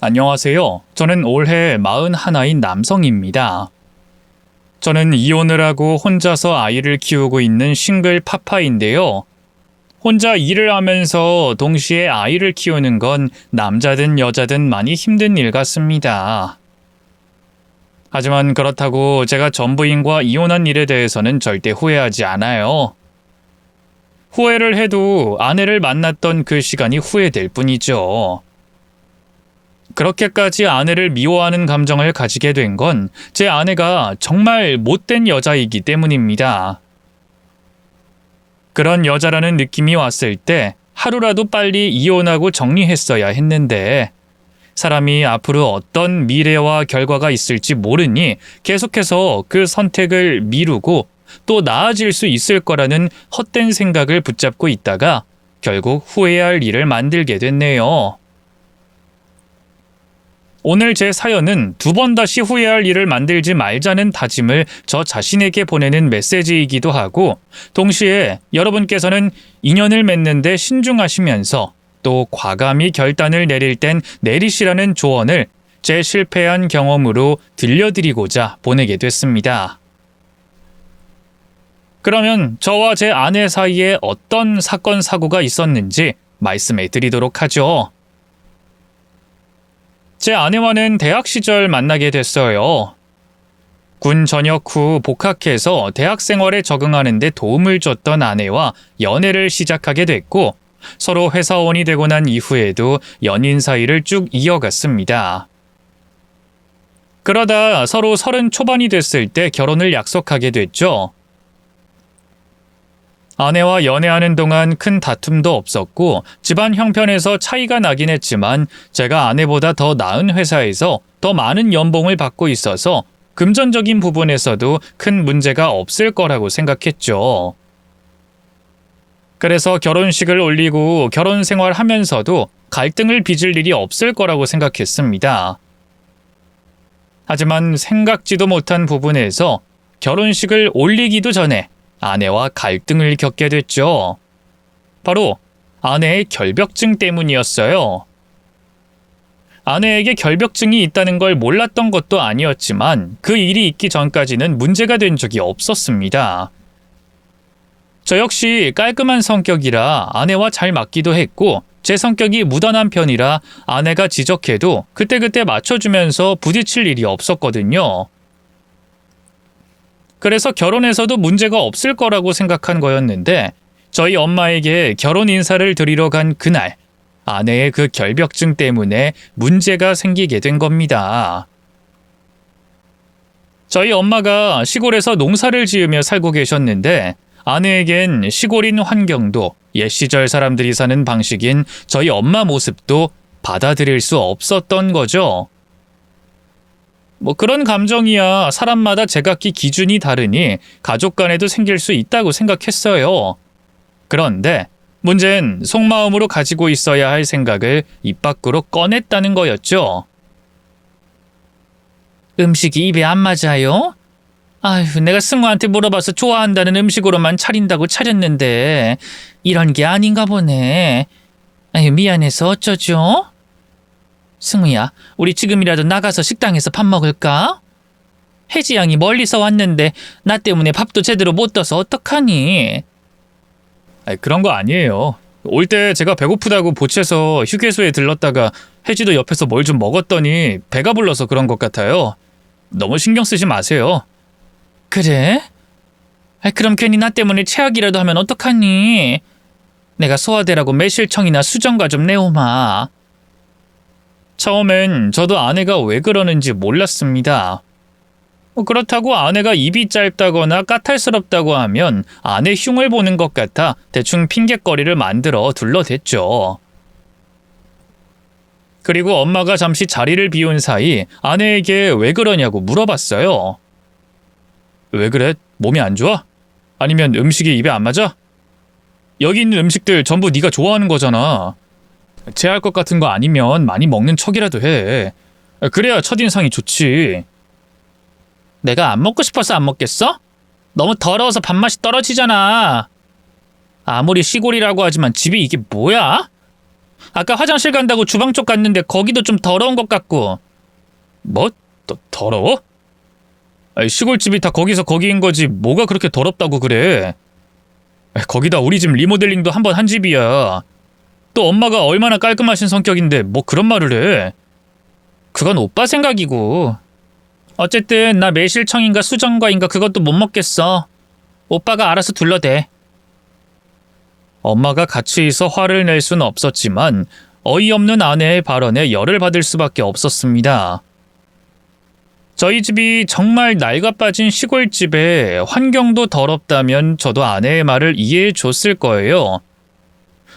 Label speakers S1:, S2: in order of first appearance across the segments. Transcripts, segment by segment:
S1: 안녕하세요. 저는 올해 41인 남성입니다. 저는 이혼을 하고 혼자서 아이를 키우고 있는 싱글 파파인데요. 혼자 일을 하면서 동시에 아이를 키우는 건 남자든 여자든 많이 힘든 일 같습니다. 하지만 그렇다고 제가 전부인과 이혼한 일에 대해서는 절대 후회하지 않아요. 후회를 해도 아내를 만났던 그 시간이 후회될 뿐이죠. 그렇게까지 아내를 미워하는 감정을 가지게 된 건 제 아내가 정말 못된 여자이기 때문입니다. 그런 여자라는 느낌이 왔을 때 하루라도 빨리 이혼하고 정리했어야 했는데 사람이 앞으로 어떤 미래와 결과가 있을지 모르니 계속해서 그 선택을 미루고 또 나아질 수 있을 거라는 헛된 생각을 붙잡고 있다가 결국 후회할 일을 만들게 됐네요. 오늘 제 사연은 두 번 다시 후회할 일을 만들지 말자는 다짐을 저 자신에게 보내는 메시지이기도 하고 동시에 여러분께서는 인연을 맺는데 신중하시면서 또 과감히 결단을 내릴 땐 내리시라는 조언을 제 실패한 경험으로 들려드리고자 보내게 됐습니다. 그러면 저와 제 아내 사이에 어떤 사건 사고가 있었는지 말씀해 드리도록 하죠. 제 아내와는 대학 시절 만나게 됐어요. 군 전역 후 복학해서 대학 생활에 적응하는 데 도움을 줬던 아내와 연애를 시작하게 됐고 서로 회사원이 되고 난 이후에도 연인 사이를 쭉 이어갔습니다. 그러다 서로 30 초반이 됐을 때 결혼을 약속하게 됐죠. 아내와 연애하는 동안 큰 다툼도 없었고 집안 형편에서 차이가 나긴 했지만 제가 아내보다 더 나은 회사에서 더 많은 연봉을 받고 있어서 금전적인 부분에서도 큰 문제가 없을 거라고 생각했죠. 그래서 결혼식을 올리고 결혼 생활하면서도 갈등을 빚을 일이 없을 거라고 생각했습니다. 하지만 생각지도 못한 부분에서 결혼식을 올리기도 전에 아내와 갈등을 겪게 됐죠. 바로 아내의 결벽증 때문이었어요. 아내에게 결벽증이 있다는 걸 몰랐던 것도 아니었지만 그 일이 있기 전까지는 문제가 된 적이 없었습니다. 저 역시 깔끔한 성격이라 아내와 잘 맞기도 했고 제 성격이 무던한 편이라 아내가 지적해도 그때그때 맞춰주면서 부딪힐 일이 없었거든요. 그래서 결혼해서도 문제가 없을 거라고 생각한 거였는데 저희 엄마에게 결혼 인사를 드리러 간 그날 아내의 그 결벽증 때문에 문제가 생기게 된 겁니다. 저희 엄마가 시골에서 농사를 지으며 살고 계셨는데 아내에겐 시골인 환경도 옛 시절 사람들이 사는 방식인 저희 엄마 모습도 받아들일 수 없었던 거죠. 그런 감정이야 사람마다 제각기 기준이 다르니 가족 간에도 생길 수 있다고 생각했어요. 그런데 문제는 속마음으로 가지고 있어야 할 생각을 입 밖으로 꺼냈다는 거였죠. 음식이 입에 안 맞아요? 아휴, 내가 승우한테 물어봐서 좋아한다는 음식으로만 차린다고 차렸는데 이런 게 아닌가 보네. 아휴, 미안해서 어쩌죠? 승우야, 우리 지금이라도 나가서 식당에서 밥 먹을까? 혜지 양이 멀리서 왔는데 나 때문에 밥도 제대로 못 떠서 어떡하니? 그런 거 아니에요. 올 때 제가 배고프다고 보채서 휴게소에 들렀다가 혜지도 옆에서 뭘 좀 먹었더니 배가 불러서 그런 것 같아요. 너무 신경 쓰지 마세요.
S2: 그래? 그럼 괜히 나 때문에 체하기라도 하면 어떡하니? 내가 소화되라고 매실청이나 수정과 좀 내오마.
S1: 처음엔 저도 아내가 왜 그러는지 몰랐습니다. 그렇다고 아내가 입이 짧다거나 까탈스럽다고 하면 아내 흉을 보는 것 같아 대충 핑곗거리를 만들어 둘러댔죠. 그리고 엄마가 잠시 자리를 비운 사이 아내에게 왜 그러냐고 물어봤어요. 왜 그래? 몸이 안 좋아? 아니면 음식이 입에 안 맞아? 여기 있는 음식들 전부 네가 좋아하는 거잖아. 체할 것 같은 거 아니면 많이 먹는 척이라도 해. 그래야 첫인상이 좋지.
S2: 내가 안 먹고 싶어서 안 먹겠어? 너무 더러워서 밥맛이 떨어지잖아. 아무리 시골이라고 하지만 집이 이게 뭐야?
S1: 아까 화장실 간다고 주방 쪽 갔는데 거기도 좀 더러운 것 같고.
S2: 뭐? 더러워? 아니, 시골집이 다 거기서 거기인 거지 뭐가 그렇게 더럽다고 그래. 거기다 우리 집 리모델링도 한 번 한 집이야. 또 엄마가 얼마나 깔끔하신 성격인데 뭐 그런 말을 해.
S1: 그건 오빠 생각이고. 어쨌든 나 매실청인가 수정과인가 그것도 못 먹겠어. 오빠가 알아서 둘러대.
S2: 엄마가 같이 있어 화를 낼 수는 없었지만 어이없는 아내의 발언에 열을 받을 수밖에 없었습니다. 저희 집이 정말 낡아 빠진 시골집에 환경도 더럽다면 저도 아내의 말을 이해해 줬을 거예요.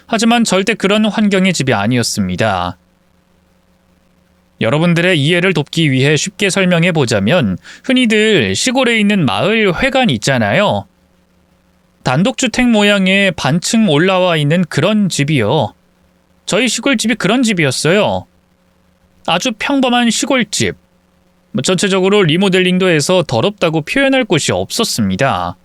S2: 하지만 절대 그런 환경의 집이 아니었습니다. 여러분들의 이해를 돕기 위해 쉽게 설명해 보자면 흔히들 시골에 있는 마을 회관 있잖아요. 단독주택 모양의 반층 올라와 있는 그런 집이요. 저희 시골집이 그런 집이었어요. 아주 평범한 시골집. 전체적으로 리모델링도 해서 더럽다고 표현할 곳이 없었습니다.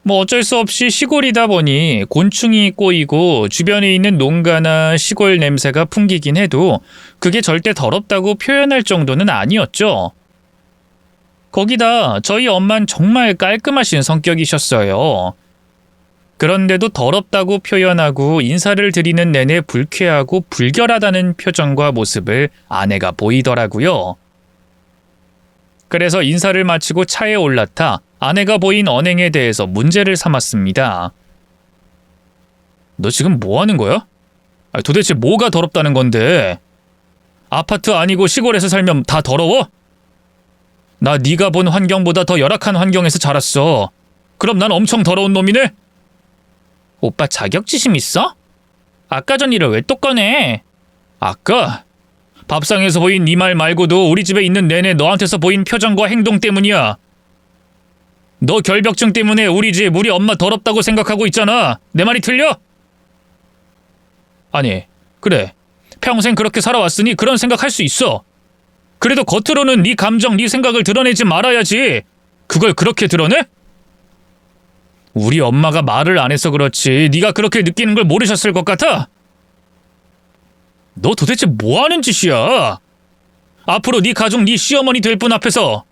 S2: 어쩔 수 없이 시골이다 보니 곤충이 꼬이고 주변에 있는 농가나 시골 냄새가 풍기긴 해도 그게 절대 더럽다고 표현할 정도는 아니었죠. 거기다 저희 엄만 정말 깔끔하신 성격이셨어요. 그런데도 더럽다고 표현하고 인사를 드리는 내내 불쾌하고 불결하다는 표정과 모습을 아내가 보이더라고요. 그래서 인사를 마치고 차에 올라타 아내가 보인 언행에 대해서 문제를 삼았습니다. 너 지금 뭐 하는 거야? 도대체 뭐가 더럽다는 건데? 아파트 아니고 시골에서 살면 다 더러워? 나 네가 본 환경보다 더 열악한 환경에서 자랐어. 그럼 난 엄청 더러운 놈이네?
S1: 오빠 자격지심 있어? 아까 전 일을 왜 또 꺼내?
S2: 아까? 밥상에서 보인 네 말 말고도 우리 집에 있는 내내 너한테서 보인 표정과 행동 때문이야. 너 결벽증 때문에 우리 집, 우리 엄마 더럽다고 생각하고 있잖아. 내 말이 틀려? 아니, 그래. 평생 그렇게 살아왔으니 그런 생각할 수 있어. 그래도 겉으로는 네 감정, 네 생각을 드러내지 말아야지. 그걸 그렇게 드러내? 우리 엄마가 말을 안 해서 그렇지 네가 그렇게 느끼는 걸 모르셨을 것 같아? 너 도대체 뭐 하는 짓이야? 앞으로 네 가족, 네 시어머니 될 분 앞에서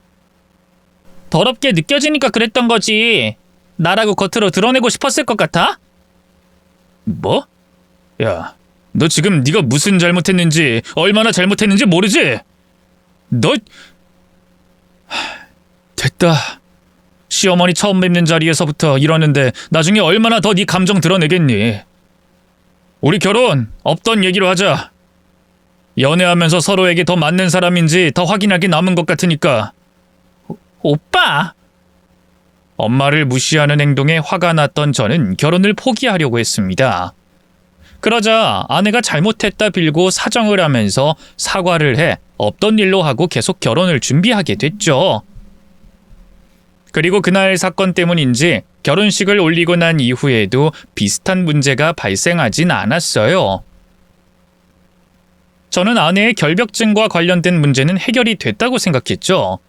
S1: 더럽게 느껴지니까 그랬던 거지. 나라고 겉으로 드러내고 싶었을 것 같아?
S2: 뭐? 야, 너 지금 네가 무슨 잘못했는지, 얼마나 잘못했는지 모르지? 너... 됐다. 시어머니 처음 뵙는 자리에서부터 이러는데 나중에 얼마나 더 네 감정 드러내겠니? 우리 결혼 없던 얘기로 하자. 연애하면서 서로에게 더 맞는 사람인지 더 확인하기 남은 것 같으니까.
S1: 오빠!
S2: 엄마를 무시하는 행동에 화가 났던 저는 결혼을 포기하려고 했습니다. 그러자 아내가 잘못했다 빌고 사정을 하면서 사과를 해 없던 일로 하고 계속 결혼을 준비하게 됐죠. 그리고 그날 사건 때문인지 결혼식을 올리고 난 이후에도 비슷한 문제가 발생하진 않았어요. 저는 아내의 결벽증과 관련된 문제는 해결이 됐다고 생각했죠.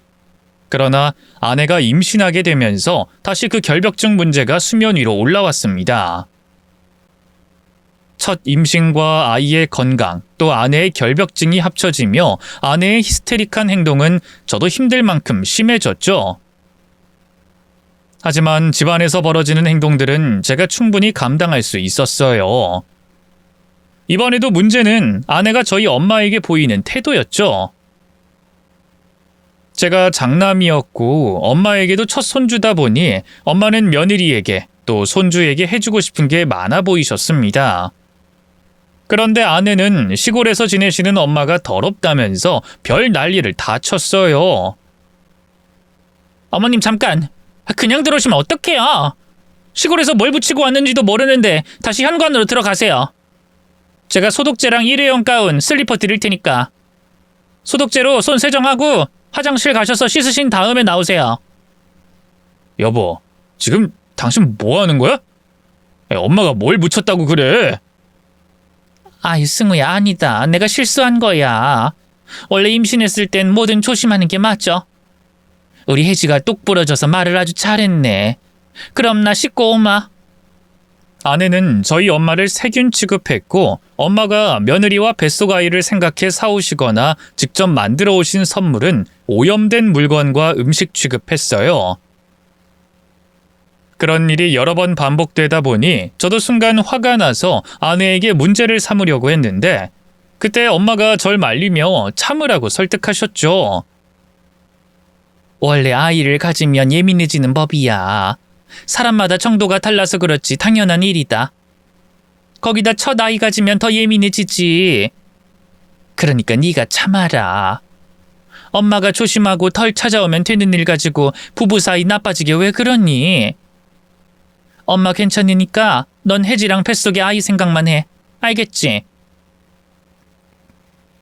S2: 그러나 아내가 임신하게 되면서 다시 그 결벽증 문제가 수면 위로 올라왔습니다. 첫 임신과 아이의 건강, 또 아내의 결벽증이 합쳐지며 아내의 히스테릭한 행동은 저도 힘들 만큼 심해졌죠. 하지만 집안에서 벌어지는 행동들은 제가 충분히 감당할 수 있었어요. 이번에도 문제는 아내가 저희 엄마에게 보이는 태도였죠. 제가 장남이었고 엄마에게도 첫 손주다 보니 엄마는 며느리에게 또 손주에게 해주고 싶은 게 많아 보이셨습니다. 그런데 아내는 시골에서 지내시는 엄마가 더럽다면서 별 난리를 다 쳤어요.
S1: 어머님 잠깐! 그냥 들어오시면 어떡해요? 시골에서 뭘 붙이고 왔는지도 모르는데 다시 현관으로 들어가세요. 제가 소독제랑 일회용 가운, 슬리퍼 드릴 테니까. 소독제로 손 세정하고 화장실 가셔서 씻으신 다음에 나오세요.
S2: 여보, 지금 당신 뭐 하는 거야? 엄마가 뭘 묻혔다고 그래?
S1: 아이 승우야, 아니다. 내가 실수한 거야. 원래 임신했을 땐 뭐든 조심하는 게 맞죠? 우리 혜지가 똑 부러져서 말을 아주 잘했네. 그럼 나 씻고 오마.
S2: 아내는 저희 엄마를 세균 취급했고 엄마가 며느리와 뱃속 아이를 생각해 사오시거나 직접 만들어 오신 선물은 오염된 물건과 음식 취급했어요. 그런 일이 여러 번 반복되다 보니 저도 순간 화가 나서 아내에게 문제를 삼으려고 했는데 그때 엄마가 절 말리며 참으라고 설득하셨죠.
S1: 원래 아이를 가지면 예민해지는 법이야. 사람마다 정도가 달라서 그렇지 당연한 일이다. 거기다 첫 아이 가지면 더 예민해지지. 그러니까 네가 참아라. 엄마가 조심하고 덜 찾아오면 되는 일 가지고 부부 사이 나빠지게 왜 그러니? 엄마 괜찮으니까 넌 혜지랑 뱃속에 아이 생각만 해. 알겠지?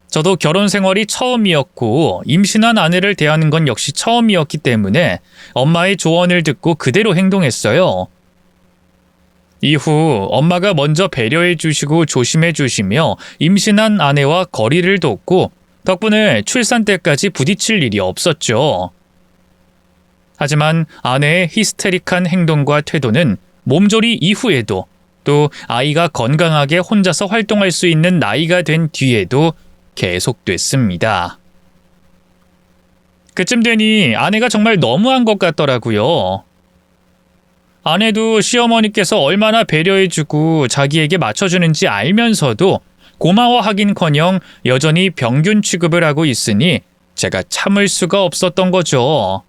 S2: 저도 결혼 생활이 처음이었고 임신한 아내를 대하는 건 역시 처음이었기 때문에 엄마의 조언을 듣고 그대로 행동했어요. 이후 엄마가 먼저 배려해 주시고 조심해 주시며 임신한 아내와 거리를 뒀고 덕분에 출산 때까지 부딪힐 일이 없었죠. 하지만 아내의 히스테릭한 행동과 태도는 몸조리 이후에도 또 아이가 건강하게 혼자서 활동할 수 있는 나이가 된 뒤에도 계속됐습니다. 그쯤 되니 아내가 정말 너무한 것 같더라고요. 아내도 시어머니께서 얼마나 배려해주고 자기에게 맞춰주는지 알면서도 고마워하긴커녕 여전히 병균 취급을 하고 있으니 제가 참을 수가 없었던 거죠.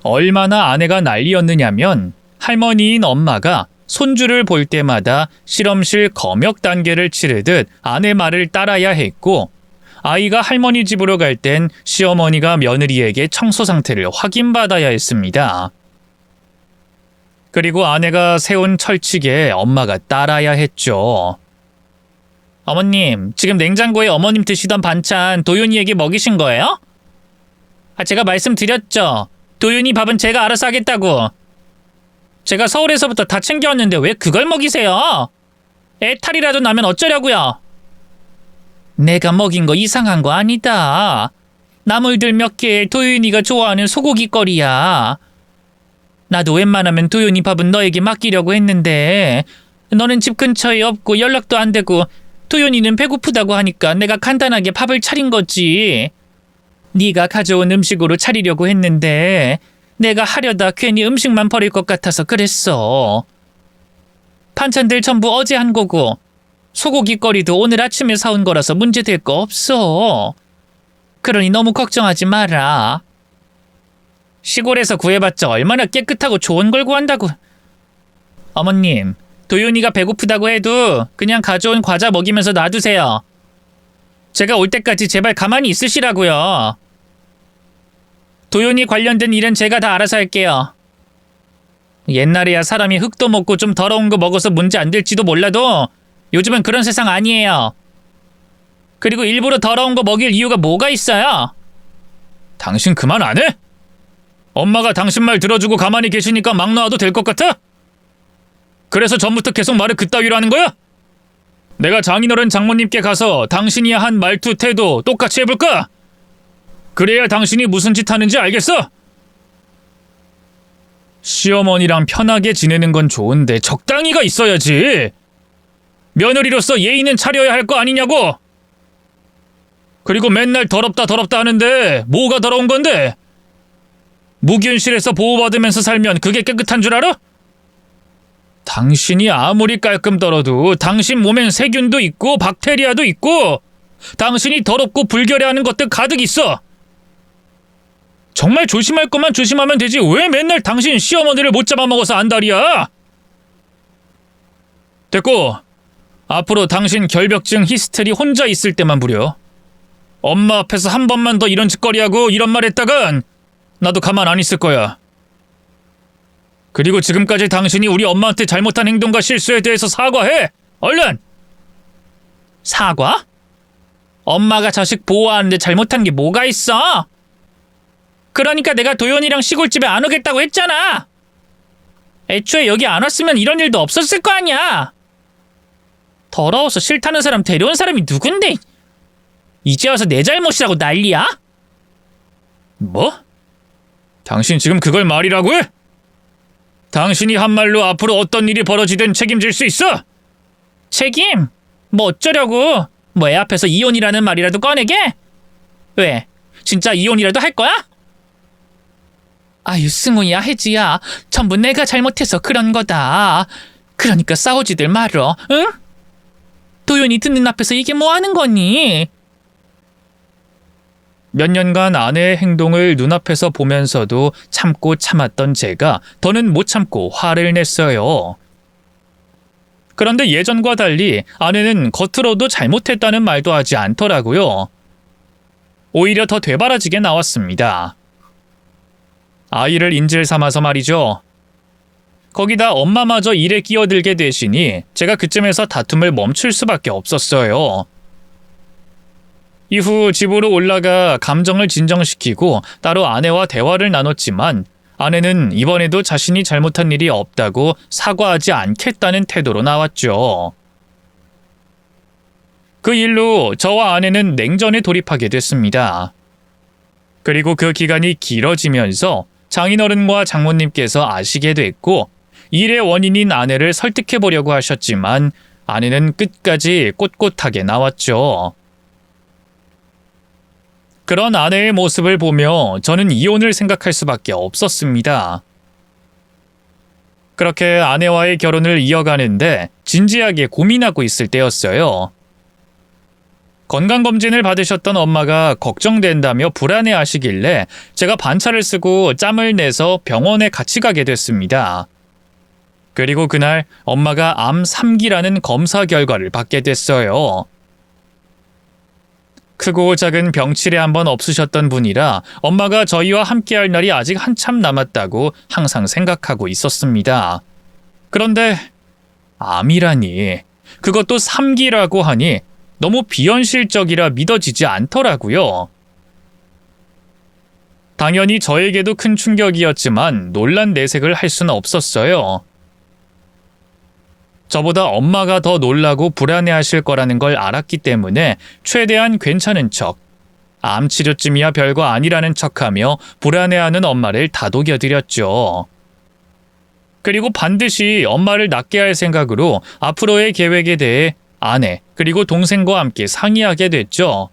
S2: 얼마나 아내가 난리였느냐면 할머니인 엄마가 손주를 볼 때마다 실험실 검역 단계를 치르듯 아내 말을 따라야 했고 아이가 할머니 집으로 갈 땐 시어머니가 며느리에게 청소 상태를 확인받아야 했습니다. 그리고 아내가 세운 철칙에 엄마가 따라야 했죠.
S1: 어머님, 지금 냉장고에 어머님 드시던 반찬 도윤이에게 먹이신 거예요? 제가 말씀드렸죠. 도윤이 밥은 제가 알아서 하겠다고. 제가 서울에서부터 다 챙겨왔는데 왜 그걸 먹이세요? 애탈이라도 나면 어쩌려고요? 내가 먹인 거 이상한 거 아니다. 나물들 몇 개 도윤이가 좋아하는 소고기거리야. 나도 웬만하면 도윤이 밥은 너에게 맡기려고 했는데 너는 집 근처에 없고 연락도 안 되고 도윤이는 배고프다고 하니까 내가 간단하게 밥을 차린 거지. 네가 가져온 음식으로 차리려고 했는데 내가 하려다 괜히 음식만 버릴 것 같아서 그랬어. 반찬들 전부 어제 한 거고 소고기거리도 오늘 아침에 사온 거라서 문제될 거 없어. 그러니 너무 걱정하지 마라. 시골에서 구해봤자 얼마나 깨끗하고 좋은 걸 구한다고. 어머님, 도윤이가 배고프다고 해도 그냥 가져온 과자 먹이면서 놔두세요. 제가 올 때까지 제발 가만히 있으시라고요. 도윤이 관련된 일은 제가 다 알아서 할게요. 옛날에야 사람이 흙도 먹고 좀 더러운 거 먹어서 문제 안 될지도 몰라도 요즘은 그런 세상 아니에요. 그리고 일부러 더러운 거 먹일 이유가 뭐가 있어요?
S2: 당신 그만 안 해? 엄마가 당신 말 들어주고 가만히 계시니까 막 놔도 될 것 같아? 그래서 전부터 계속 말을 그따위로 하는 거야? 내가 장인어른 장모님께 가서 당신이 한 말투 태도 똑같이 해볼까? 그래야 당신이 무슨 짓 하는지 알겠어? 시어머니랑 편하게 지내는 건 좋은데 적당히가 있어야지. 며느리로서 예의는 차려야 할 거 아니냐고. 그리고 맨날 더럽다 하는데 뭐가 더러운 건데? 무균실에서 보호받으면서 살면 그게 깨끗한 줄 알아? 당신이 아무리 깔끔 떨어도 당신 몸엔 세균도 있고 박테리아도 있고 당신이 더럽고 불결해하는 것들 가득 있어. 정말 조심할 것만 조심하면 되지 왜 맨날 당신 시어머니를 못 잡아먹어서 안달이야? 됐고 앞으로 당신 결벽증 히스테리 혼자 있을 때만 부려. 엄마 앞에서 한 번만 더 이런 짓거리하고 이런 말 했다간 나도 가만 안 있을 거야. 그리고 지금까지 당신이 우리 엄마한테 잘못한 행동과 실수에 대해서 사과해. 얼른!
S1: 사과? 엄마가 자식 보호하는데 잘못한 게 뭐가 있어? 그러니까 내가 도연이랑 시골집에 안 오겠다고 했잖아. 애초에 여기 안 왔으면 이런 일도 없었을 거 아니야. 더러워서 싫다는 사람 데려온 사람이 누군데 이제 와서 내 잘못이라고 난리야?
S2: 뭐? 당신 지금 그걸 말이라고 해? 당신이 한 말로 앞으로 어떤 일이 벌어지든 책임질 수 있어?
S1: 책임? 뭐 어쩌려고? 뭐 애 앞에서 이혼이라는 말이라도 꺼내게? 왜? 진짜 이혼이라도 할 거야? 아유, 승우야, 혜지야. 전부 내가 잘못해서 그런 거다. 그러니까 싸우지들 말어, 응? 도윤이 듣는 앞에서 이게 뭐 하는 거니?
S2: 몇 년간 아내의 행동을 눈앞에서 보면서도 참고 참았던 제가 더는 못 참고 화를 냈어요. 그런데 예전과 달리 아내는 겉으로도 잘못했다는 말도 하지 않더라고요. 오히려 더 되바라지게 나왔습니다. 아이를 인질 삼아서 말이죠. 거기다 엄마마저 일에 끼어들게 되시니 제가 그쯤에서 다툼을 멈출 수밖에 없었어요. 이후 집으로 올라가 감정을 진정시키고 따로 아내와 대화를 나눴지만 아내는 이번에도 자신이 잘못한 일이 없다고 사과하지 않겠다는 태도로 나왔죠. 그 일로 저와 아내는 냉전에 돌입하게 됐습니다. 그리고 그 기간이 길어지면서 장인어른과 장모님께서 아시게 됐고 일의 원인인 아내를 설득해 보려고 하셨지만 아내는 끝까지 꼿꼿하게 나왔죠. 그런 아내의 모습을 보며 저는 이혼을 생각할 수밖에 없었습니다. 그렇게 아내와의 결혼을 이어가는데 진지하게 고민하고 있을 때였어요. 건강검진을 받으셨던 엄마가 걱정된다며 불안해하시길래 제가 반차를 쓰고 짬을 내서 병원에 같이 가게 됐습니다. 그리고 그날 엄마가 암 3기라는 검사 결과를 받게 됐어요. 크고 작은 병치레 한번 없으셨던 분이라 엄마가 저희와 함께할 날이 아직 한참 남았다고 항상 생각하고 있었습니다. 그런데 암이라니, 그것도 3기라고 하니 너무 비현실적이라 믿어지지 않더라고요. 당연히 저에게도 큰 충격이었지만 놀란 내색을 할 수는 없었어요. 저보다 엄마가 더 놀라고 불안해하실 거라는 걸 알았기 때문에 최대한 괜찮은 척, 암 치료쯤이야 별거 아니라는 척하며 불안해하는 엄마를 다독여드렸죠. 그리고 반드시 엄마를 낫게 할 생각으로 앞으로의 계획에 대해 아내 그리고 동생과 함께 상의하게 됐죠.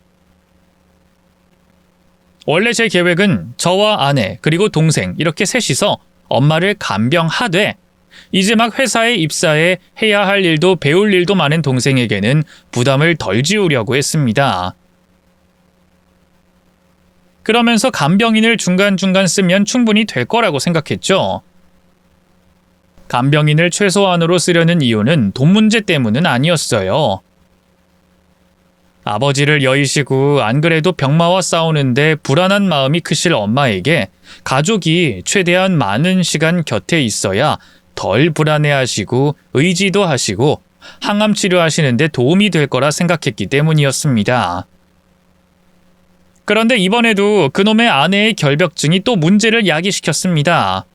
S2: 원래 제 계획은 저와 아내 그리고 동생 이렇게 셋이서 엄마를 간병하되 이제 막 회사에 입사해 해야 할 일도 배울 일도 많은 동생에게는 부담을 덜 지우려고 했습니다. 그러면서 간병인을 중간중간 쓰면 충분히 될 거라고 생각했죠. 간병인을 최소한으로 쓰려는 이유는 돈 문제 때문은 아니었어요. 아버지를 여의시고 안 그래도 병마와 싸우는데 불안한 마음이 크실 엄마에게 가족이 최대한 많은 시간 곁에 있어야 덜 불안해하시고 의지도 하시고 항암 치료하시는데 도움이 될 거라 생각했기 때문이었습니다. 그런데 이번에도 그놈의 아내의 결벽증이 또 문제를 야기시켰습니다.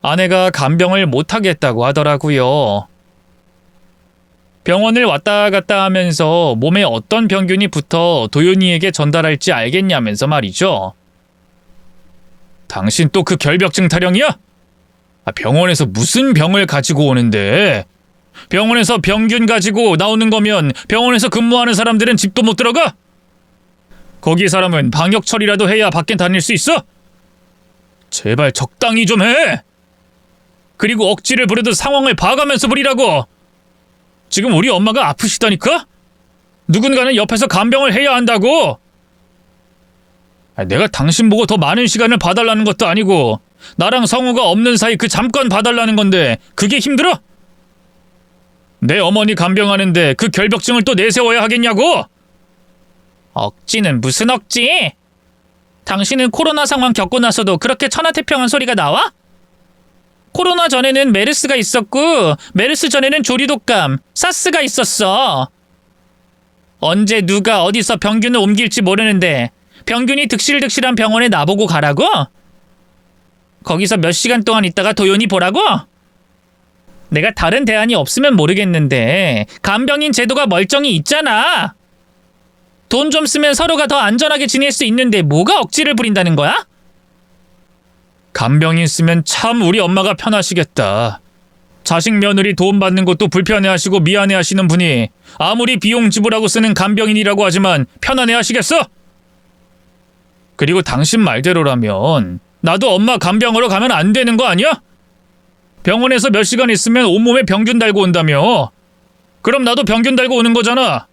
S2: 아내가 간병을 못하겠다고 하더라고요. 병원을 왔다 갔다 하면서 몸에 어떤 병균이 붙어 도윤이에게 전달할지 알겠냐면서 말이죠. 당신 또 그 결벽증 타령이야? 병원에서 무슨 병을 가지고 오는데? 병원에서 병균 가지고 나오는 거면 병원에서 근무하는 사람들은 집도 못 들어가? 거기 사람은 방역 처리라도 해야 밖에 다닐 수 있어? 제발 적당히 좀 해! 그리고 억지를 부려도 상황을 봐가면서 부리라고! 지금 우리 엄마가 아프시다니까? 누군가는 옆에서 간병을 해야 한다고! 내가 당신 보고 더 많은 시간을 봐달라는 것도 아니고 나랑 성우가 없는 사이 그 잠깐 봐달라는 건데 그게 힘들어? 내 어머니 간병하는데 그 결벽증을 또 내세워야 하겠냐고?
S1: 억지는 무슨 억지? 당신은 코로나 상황 겪고 나서도 그렇게 천하태평한 소리가 나와? 코로나 전에는 메르스가 있었고 메르스 전에는 조류독감, 사스가 있었어. 언제 누가 어디서 병균을 옮길지 모르는데 병균이 득실득실한 병원에 나보고 가라고? 거기서 몇 시간 동안 있다가 도연히 보라고? 내가 다른 대안이 없으면 모르겠는데 간병인 제도가 멀쩡히 있잖아. 돈 좀 쓰면 서로가 더 안전하게 지낼 수 있는데 뭐가 억지를 부린다는 거야?
S2: 간병인 있으면 참 우리 엄마가 편하시겠다. 자식 며느리 도움받는 것도 불편해하시고 미안해하시는 분이 아무리 비용 지불하고 쓰는 간병인이라고 하지만 편안해하시겠어? 그리고 당신 말대로라면 나도 엄마 간병하러 가면 안 되는 거 아니야? 병원에서 몇 시간 있으면 온몸에 병균 달고 온다며. 그럼 나도 병균 달고 오는 거잖아.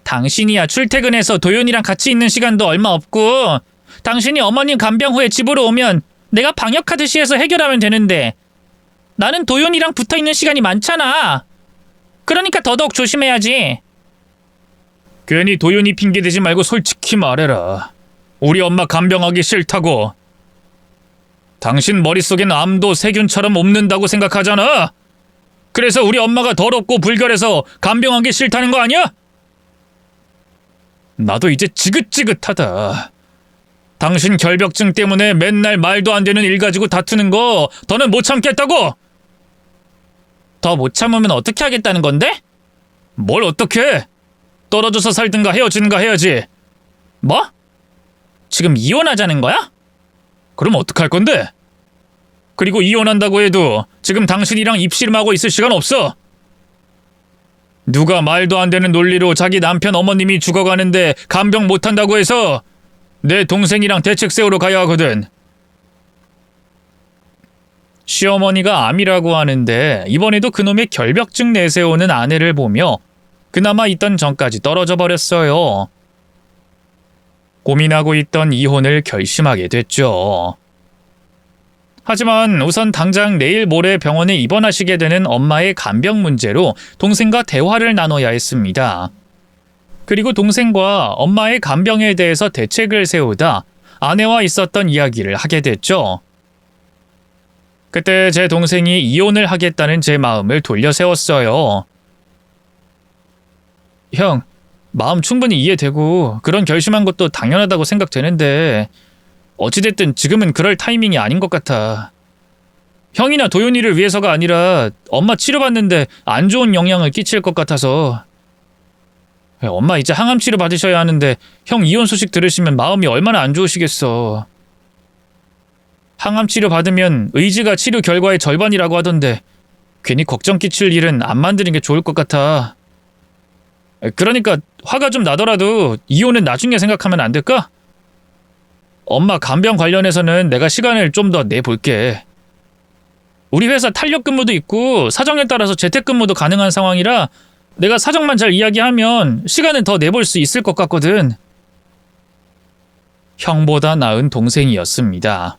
S2: 당신이야 출퇴근해서 도윤이랑 같이 있는 시간도 얼마 없고 당신이 어머님 간병 후에 집으로 오면 내가 방역하듯이 해서 해결하면 되는데 나는 도윤이랑 붙어있는 시간이 많잖아. 그러니까 더더욱 조심해야지. 괜히 도윤이 핑계대지 말고 솔직히 말해라. 우리 엄마 간병하기 싫다고. 당신 머릿속엔 암도 세균처럼 옵는다고 생각하잖아. 그래서 우리 엄마가 더럽고 불결해서 간병하기 싫다는 거 아니야? 나도 이제 지긋지긋하다. 당신 결벽증 때문에 맨날 말도 안 되는 일 가지고 다투는 거 더는 못 참겠다고. 더 못 참으면 어떻게 하겠다는 건데? 뭘 어떻게? 떨어져서 살든가 헤어지는가 해야지. 뭐? 지금 이혼하자는 거야? 그럼 어떡할 건데? 그리고 이혼한다고 해도 지금 당신이랑 입씨름하고 있을 시간 없어. 누가 말도 안 되는 논리로 자기 남편 어머님이 죽어가는데 간병 못한다고 해서 내 동생이랑 대책 세우러 가야 하거든. 시어머니가 암이라고 하는데 이번에도 그놈의 결벽증 내세우는 아내를 보며 그나마 있던 전까지 떨어져 버렸어요. 고민하고 있던 이혼을 결심하게 됐죠. 하지만 우선 당장 내일 모레 병원에 입원하시게 되는 엄마의 간병 문제로 동생과 대화를 나눠야 했습니다. 그리고 동생과 엄마의 간병에 대해서 대책을 세우다 아내와 있었던 이야기를 하게 됐죠. 그때 제 동생이 이혼을 하겠다는 제 마음을 돌려 세웠어요. 형, 마음 충분히 이해되고 그런 결심한 것도 당연하다고 생각되는데 어찌됐든 지금은 그럴 타이밍이 아닌 것 같아. 형이나 도윤이를 위해서가 아니라 엄마 치료받는데 안 좋은 영향을 끼칠 것 같아서. 엄마 이제 항암 치료 받으셔야 하는데 형 이혼 소식 들으시면 마음이 얼마나 안 좋으시겠어. 항암 치료 받으면 의지가 치료 결과의 절반이라고 하던데 괜히 걱정 끼칠 일은 안 만드는 게 좋을 것 같아. 그러니까 화가 좀 나더라도 이혼은 나중에 생각하면 안 될까? 엄마 간병 관련해서는 내가 시간을 좀 더 내볼게. 우리 회사 탄력 근무도 있고 사정에 따라서 재택근무도 가능한 상황이라 내가 사정만 잘 이야기하면 시간은 더 내볼 수 있을 것 같거든. 형보다 나은 동생이었습니다.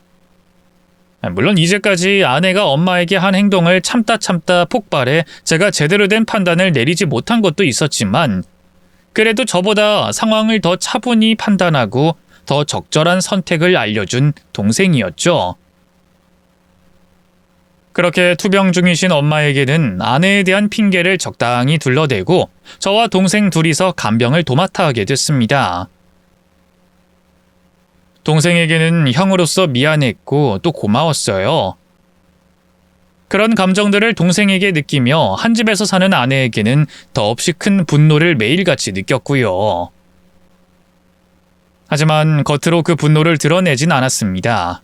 S2: 물론 이제까지 아내가 엄마에게 한 행동을 참다 폭발해 제가 제대로 된 판단을 내리지 못한 것도 있었지만 그래도 저보다 상황을 더 차분히 판단하고 더 적절한 선택을 알려준 동생이었죠. 그렇게 투병 중이신 엄마에게는 아내에 대한 핑계를 적당히 둘러대고 저와 동생 둘이서 간병을 도맡아 하게 됐습니다. 동생에게는 형으로서 미안했고 또 고마웠어요. 그런 감정들을 동생에게 느끼며 한 집에서 사는 아내에게는 더없이 큰 분노를 매일같이 느꼈고요. 하지만 겉으로 그 분노를 드러내진 않았습니다.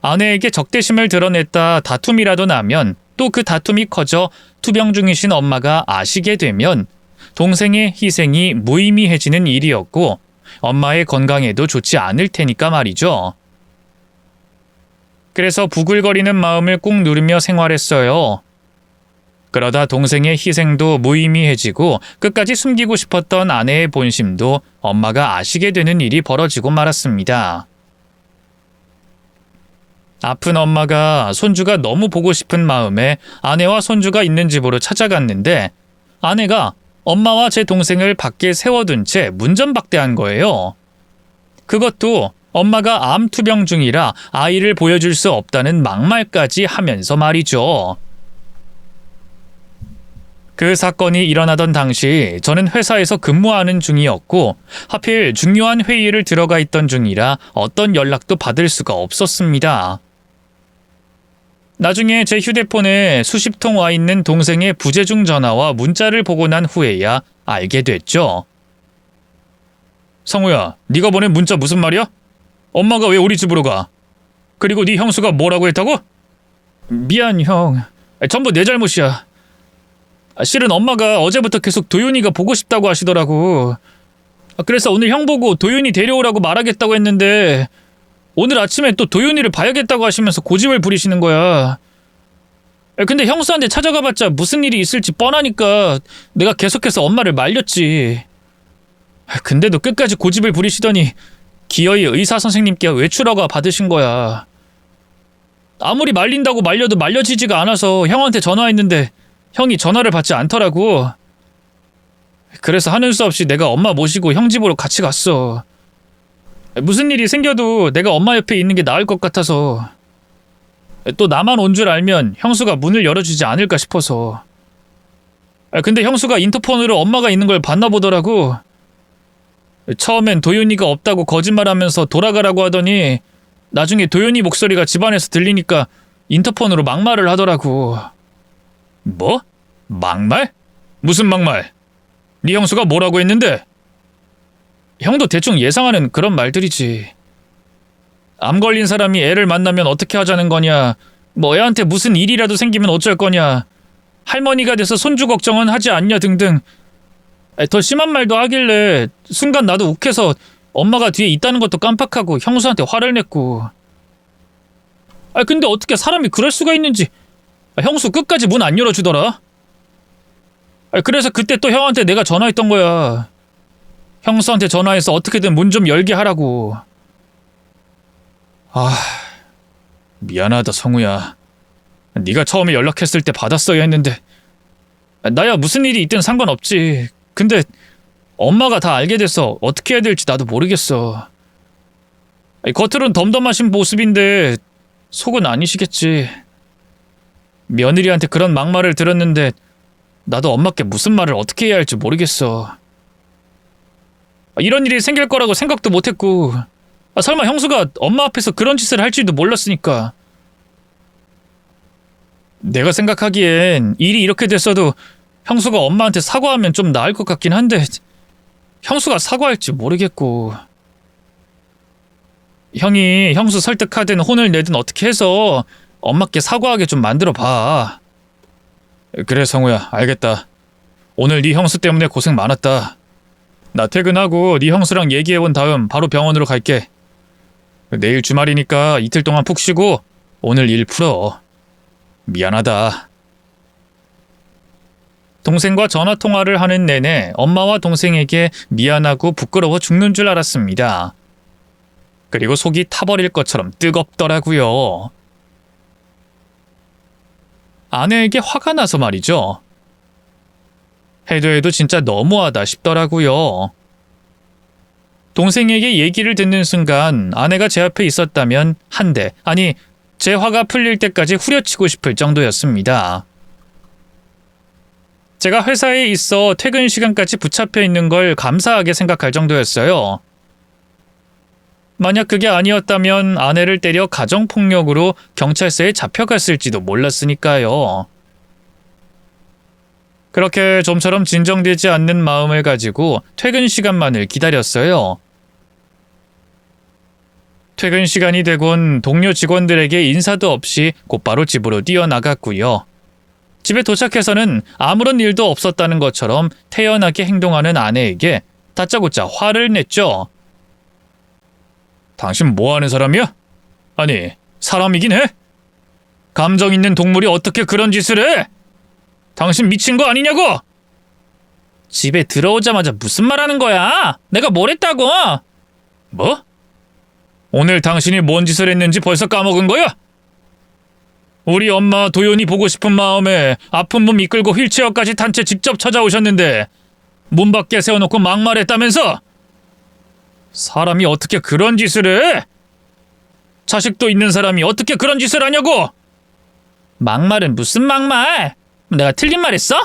S2: 아내에게 적대심을 드러냈다 다툼이라도 나면 또 그 다툼이 커져 투병 중이신 엄마가 아시게 되면 동생의 희생이 무의미해지는 일이었고 엄마의 건강에도 좋지 않을 테니까 말이죠. 그래서 부글거리는 마음을 꾹 누르며 생활했어요. 그러다 동생의 희생도 무의미해지고 끝까지 숨기고 싶었던 아내의 본심도 엄마가 아시게 되는 일이 벌어지고 말았습니다. 아픈 엄마가 손주가 너무 보고 싶은 마음에 아내와 손주가 있는 집으로 찾아갔는데 아내가 엄마와 제 동생을 밖에 세워둔 채 문전박대한 거예요. 그것도 엄마가 암 투병 중이라 아이를 보여줄 수 없다는 막말까지 하면서 말이죠. 그 사건이 일어나던 당시 저는 회사에서 근무하는 중이었고 하필 중요한 회의를 들어가 있던 중이라 어떤 연락도 받을 수가 없었습니다. 나중에 제 휴대폰에 수십 통 와 있는 동생의 부재중 전화와 문자를 보고 난 후에야 알게 됐죠. 성우야, 네가 보낸 문자 무슨 말이야? 엄마가 왜 우리 집으로 가? 그리고 네 형수가 뭐라고 했다고? 미안 형. 전부 내 잘못이야. 실은 엄마가 어제부터 계속 도윤이가 보고 싶다고 하시더라고. 그래서 오늘 형 보고 도윤이 데려오라고 말하겠다고 했는데 오늘 아침에 또 도윤이를 봐야겠다고 하시면서 고집을 부리시는 거야. 근데 형수한테 찾아가봤자 무슨 일이 있을지 뻔하니까 내가 계속해서 엄마를 말렸지. 근데도 끝까지 고집을 부리시더니 기어이 의사 선생님께 외출허가 받으신 거야. 아무리 말린다고 말려도 말려지지가 않아서 형한테 전화했는데 형이 전화를 받지 않더라고. 그래서 하는 수 없이 내가 엄마 모시고 형 집으로 같이 갔어. 무슨 일이 생겨도 내가 엄마 옆에 있는 게 나을 것 같아서. 또 나만 온 줄 알면 형수가 문을 열어주지 않을까 싶어서. 근데 형수가 인터폰으로 엄마가 있는 걸 봤나 보더라고. 처음엔 도윤이가 없다고 거짓말하면서 돌아가라고 하더니 나중에 도윤이 목소리가 집안에서 들리니까 인터폰으로 막말을 하더라고. 뭐? 막말? 무슨 막말? 네 형수가 뭐라고 했는데? 형도 대충 예상하는 그런 말들이지. 암 걸린 사람이 애를 만나면 어떻게 하자는 거냐, 뭐 애한테 무슨 일이라도 생기면 어쩔 거냐, 할머니가 돼서 손주 걱정은 하지 않냐 등등. 더 심한 말도 하길래 순간 나도 욱해서 엄마가 뒤에 있다는 것도 깜빡하고 형수한테 화를 냈고. 근데 어떻게 사람이 그럴 수가 있는지. 형수 끝까지 문 안 열어주더라. 그래서 그때 또 형한테 내가 전화했던 거야. 형수한테 전화해서 어떻게든 문 좀 열게 하라고. 미안하다 성우야. 네가 처음에 연락했을 때 받았어야 했는데. 나야 무슨 일이 있든 상관없지. 근데 엄마가 다 알게 돼서 어떻게 해야 될지 나도 모르겠어. 겉으론 덤덤하신 모습인데 속은 아니시겠지. 며느리한테 그런 막말을 들었는데 나도 엄마께 무슨 말을 어떻게 해야 할지 모르겠어. 이런 일이 생길 거라고 생각도 못했고, 설마 형수가 엄마 앞에서 그런 짓을 할지도 몰랐으니까. 내가 생각하기엔 일이 이렇게 됐어도 형수가 엄마한테 사과하면 좀 나을 것 같긴 한데 형수가 사과할지 모르겠고. 형이 형수 설득하든 혼을 내든 어떻게 해서 엄마께 사과하게 좀 만들어봐. 그래 성우야, 알겠다. 오늘 네 형수 때문에 고생 많았다. 나 퇴근하고 네 형수랑 얘기해본 다음 바로 병원으로 갈게. 내일 주말이니까 이틀 동안 푹 쉬고 오늘 일 풀어. 미안하다. 동생과 전화통화를 하는 내내 엄마와 동생에게 미안하고 부끄러워 죽는 줄 알았습니다. 그리고 속이 타버릴 것처럼 뜨겁더라고요. 아내에게 화가 나서 말이죠. 해도 진짜 너무하다 싶더라고요. 동생에게 얘기를 듣는 순간 아내가 제 앞에 있었다면 한 대, 아니 제 화가 풀릴 때까지 후려치고 싶을 정도였습니다. 제가 회사에 있어 퇴근 시간까지 붙잡혀 있는 걸 감사하게 생각할 정도였어요. 만약 그게 아니었다면 아내를 때려 가정폭력으로 경찰서에 잡혀갔을지도 몰랐으니까요. 그렇게 좀처럼 진정되지 않는 마음을 가지고 퇴근 시간만을 기다렸어요. 퇴근 시간이 되곤 동료 직원들에게 인사도 없이 곧바로 집으로 뛰어나갔고요. 집에 도착해서는 아무런 일도 없었다는 것처럼 태연하게 행동하는 아내에게 다짜고짜 화를 냈죠. 당신 뭐하는 사람이야? 아니, 사람이긴 해? 감정 있는 동물이 어떻게 그런 짓을 해? 당신 미친 거 아니냐고? 집에 들어오자마자 무슨 말 하는 거야? 내가 뭘 했다고? 뭐? 오늘 당신이 뭔 짓을 했는지 벌써 까먹은 거야? 우리 엄마 도연이 보고 싶은 마음에 아픈 몸 이끌고 휠체어까지 탄 채 직접 찾아오셨는데 문 밖에 세워놓고 막말했다면서? 사람이 어떻게 그런 짓을 해? 자식도 있는 사람이 어떻게 그런 짓을 하냐고? 막말은 무슨 막말? 내가 틀린 말 했어?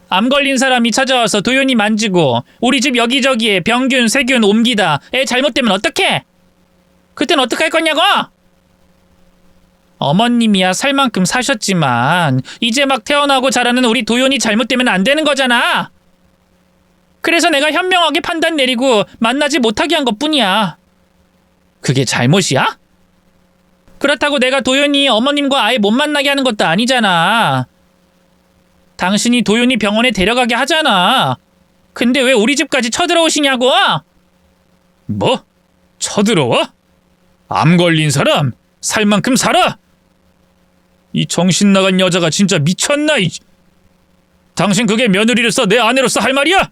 S2: 암 걸린 사람이 찾아와서 도연이 만지고 우리 집 여기저기에 병균, 세균 옮기다 애 잘못되면 어떡해? 그땐 어떡할 거냐고? 어머님이야 살 만큼 사셨지만 이제 막 태어나고 자라는 우리 도연이 잘못되면 안 되는 거잖아. 그래서 내가 현명하게 판단 내리고 만나지 못하게 한 것뿐이야. 그게 잘못이야?
S1: 그렇다고 내가 도윤이 어머님과 아예 못 만나게 하는 것도 아니잖아. 당신이 도윤이 병원에 데려가게 하잖아. 근데 왜 우리 집까지 쳐들어오시냐고?
S2: 뭐? 쳐들어와? 암 걸린 사람? 살 만큼 살아? 이 정신 나간 여자가 진짜 미쳤나? 당신 그게 며느리로서 내 아내로서 할 말이야?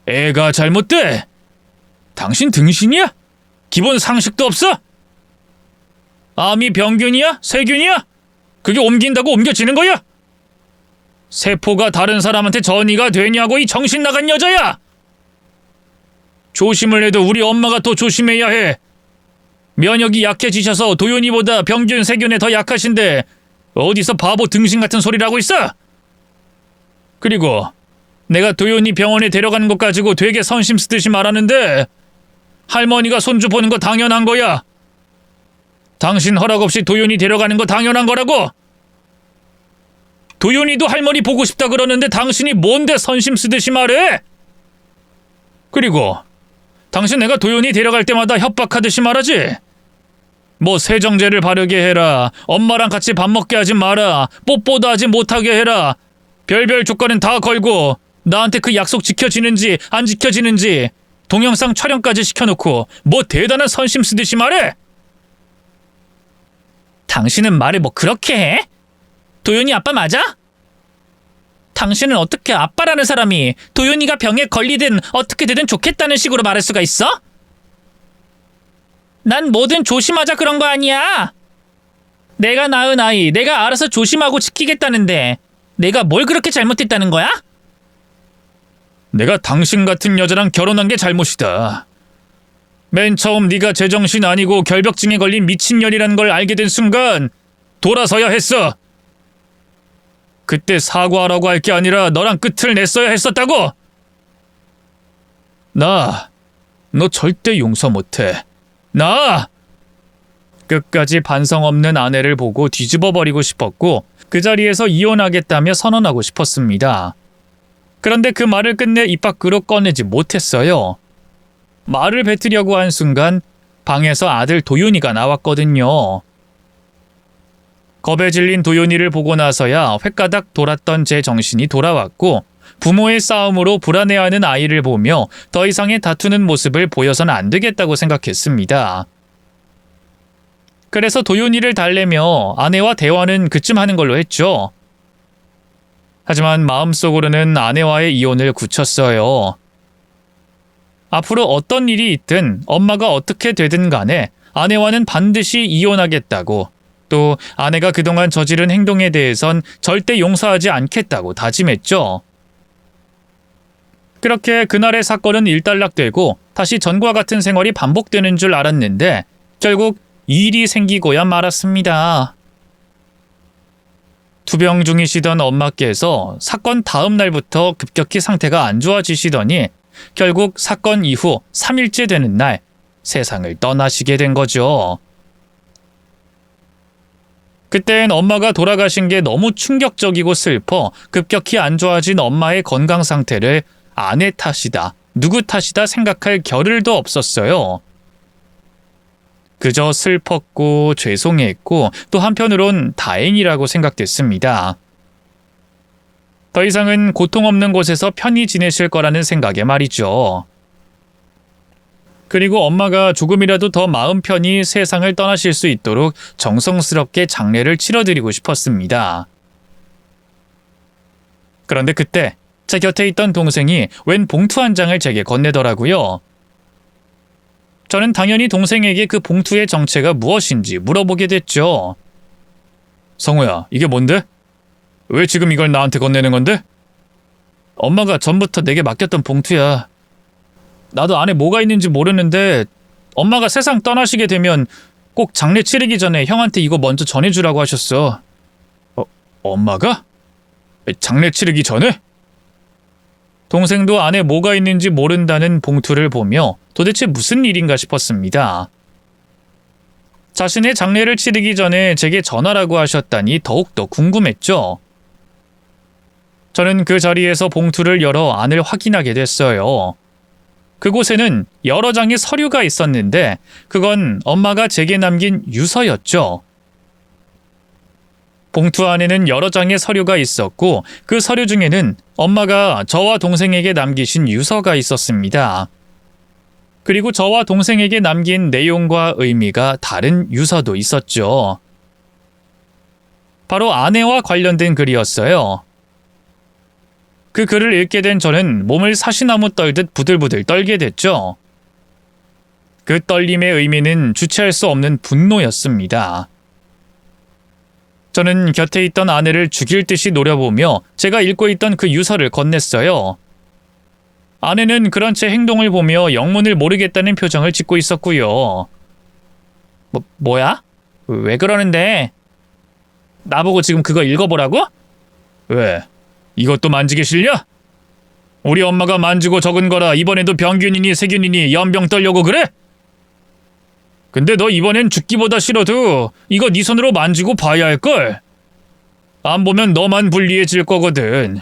S2: 애가 잘못돼. 당신 등신이야? 기본 상식도 없어? 암이 병균이야? 세균이야? 그게 옮긴다고 옮겨지는 거야? 세포가 다른 사람한테 전이가 되냐고, 이 정신 나간 여자야! 조심을 해도 우리 엄마가 더 조심해야 해. 면역이 약해지셔서 도윤이보다 병균, 세균에 더 약하신데 어디서 바보 등신 같은 소리를 하고 있어? 그리고 내가 도윤이 병원에 데려가는 것 가지고 되게 선심 쓰듯이 말하는데 할머니가 손주 보는 거 당연한 거야. 당신 허락 없이 도윤이 데려가는 거 당연한 거라고. 도윤이도 할머니 보고 싶다 그러는데 당신이 뭔데 선심 쓰듯이 말해? 그리고 당신 내가 도윤이 데려갈 때마다 협박하듯이 말하지? 뭐 세정제를 바르게 해라, 엄마랑 같이 밥 먹게 하지 마라, 뽀뽀도 하지 못하게 해라, 별별 조건은 다 걸고 나한테 그 약속 지켜지는지 안 지켜지는지 동영상 촬영까지 시켜놓고 뭐 대단한 선심 쓰듯이 말해?
S1: 당신은 말을 뭐 그렇게 해? 도윤이 아빠 맞아? 당신은 어떻게 아빠라는 사람이 도윤이가 병에 걸리든 어떻게 되든 좋겠다는 식으로 말할 수가 있어? 난 뭐든 조심하자 그런 거 아니야. 내가 낳은 아이 내가 알아서 조심하고 지키겠다는데 내가 뭘 그렇게 잘못했다는 거야?
S2: 내가 당신 같은 여자랑 결혼한 게 잘못이다. 맨 처음 네가 제정신 아니고 결벽증에 걸린 미친년이라는 걸 알게 된 순간 돌아서야 했어. 그때 사과하라고 할 게 아니라 너랑 끝을 냈어야 했었다고. 너 절대 용서 못해. 끝까지 반성 없는 아내를 보고 뒤집어버리고 싶었고 그 자리에서 이혼하겠다며 선언하고 싶었습니다. 그런데 그 말을 끝내 입 밖으로 꺼내지 못했어요. 말을 뱉으려고 한 순간 방에서 아들 도윤이가 나왔거든요. 겁에 질린 도윤이를 보고 나서야 횟가닥 돌았던 제 정신이 돌아왔고 부모의 싸움으로 불안해하는 아이를 보며 더 이상의 다투는 모습을 보여서는 안 되겠다고 생각했습니다. 그래서 도윤이를 달래며 아내와 대화는 그쯤 하는 걸로 했죠. 하지만 마음속으로는 아내와의 이혼을 굳혔어요. 앞으로 어떤 일이 있든 엄마가 어떻게 되든 간에 아내와는 반드시 이혼하겠다고, 또 아내가 그동안 저지른 행동에 대해선 절대 용서하지 않겠다고 다짐했죠. 그렇게 그날의 사건은 일단락되고 다시 전과 같은 생활이 반복되는 줄 알았는데 결국 일이 생기고야 말았습니다. 투병 중이시던 엄마께서 사건 다음 날부터 급격히 상태가 안 좋아지시더니 결국 사건 이후 3일째 되는 날 세상을 떠나시게 된 거죠. 그땐 엄마가 돌아가신 게 너무 충격적이고 슬퍼 급격히 안 좋아진 엄마의 건강 상태를 아내 탓이다, 누구 탓이다 생각할 겨를도 없었어요. 그저 슬펐고 죄송했고 또 한편으론 다행이라고 생각됐습니다. 더 이상은 고통 없는 곳에서 편히 지내실 거라는 생각에 말이죠. 그리고 엄마가 조금이라도 더 마음 편히 세상을 떠나실 수 있도록 정성스럽게 장례를 치러드리고 싶었습니다. 그런데 그때 제 곁에 있던 동생이 웬 봉투 한 장을 제게 건네더라고요. 저는 당연히 동생에게 그 봉투의 정체가 무엇인지 물어보게 됐죠. 성우야, 이게 뭔데? 왜 지금 이걸 나한테 건네는 건데? 엄마가 전부터 내게 맡겼던 봉투야. 나도 안에 뭐가 있는지 모르는데 엄마가 세상 떠나시게 되면 꼭 장례 치르기 전에 형한테 이거 먼저 전해주라고 하셨어. 엄마가? 장례 치르기 전에? 동생도 안에 뭐가 있는지 모른다는 봉투를 보며 도대체 무슨 일인가 싶었습니다. 자신의 장례를 치르기 전에 제게 전화라고 하셨다니 더욱더 궁금했죠. 저는 그 자리에서 봉투를 열어 안을 확인하게 됐어요. 그곳에는 여러 장의 서류가 있었는데 그건 엄마가 제게 남긴 유서였죠. 봉투 안에는 여러 장의 서류가 있었고 그 서류 중에는 엄마가 저와 동생에게 남기신 유서가 있었습니다. 그리고 저와 동생에게 남긴 내용과 의미가 다른 유서도 있었죠. 바로 아내와 관련된 글이었어요. 그 글을 읽게 된 저는 몸을 사시나무 떨듯 부들부들 떨게 됐죠. 그 떨림의 의미는 주체할 수 없는 분노였습니다. 저는 곁에 있던 아내를 죽일 듯이 노려보며 제가 읽고 있던 그 유서를 건넸어요. 아내는 그런 채 행동을 보며 영문을 모르겠다는 표정을 짓고 있었고요. 뭐야? 왜 그러는데? 나보고 지금 그거 읽어보라고? 왜? 이것도 만지기 싫냐? 우리 엄마가 만지고 적은 거라 이번에도 병균이니 세균이니 연병 떨려고 그래? 근데 너 이번엔 죽기보다 싫어도 이거 네 손으로 만지고 봐야 할걸? 안 보면 너만 불리해질 거거든.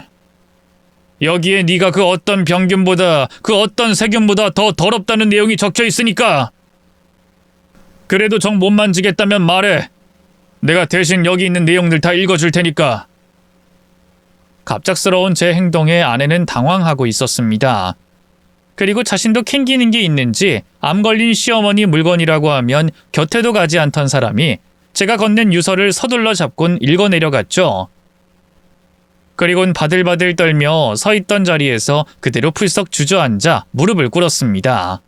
S2: 여기에 네가 그 어떤 병균보다 그 어떤 세균보다 더 더럽다는 내용이 적혀 있으니까. 그래도 정 못 만지겠다면 말해. 내가 대신 여기 있는 내용들 다 읽어줄 테니까. 갑작스러운 제 행동에 아내는 당황하고 있었습니다. 그리고 자신도 캥기는 게 있는지 암 걸린 시어머니 물건이라고 하면 곁에도 가지 않던 사람이 제가 건넨 유서를 서둘러 잡곤 읽어내려갔죠. 그리곤 바들바들 떨며 서 있던 자리에서 그대로 풀썩 주저앉아 무릎을 꿇었습니다.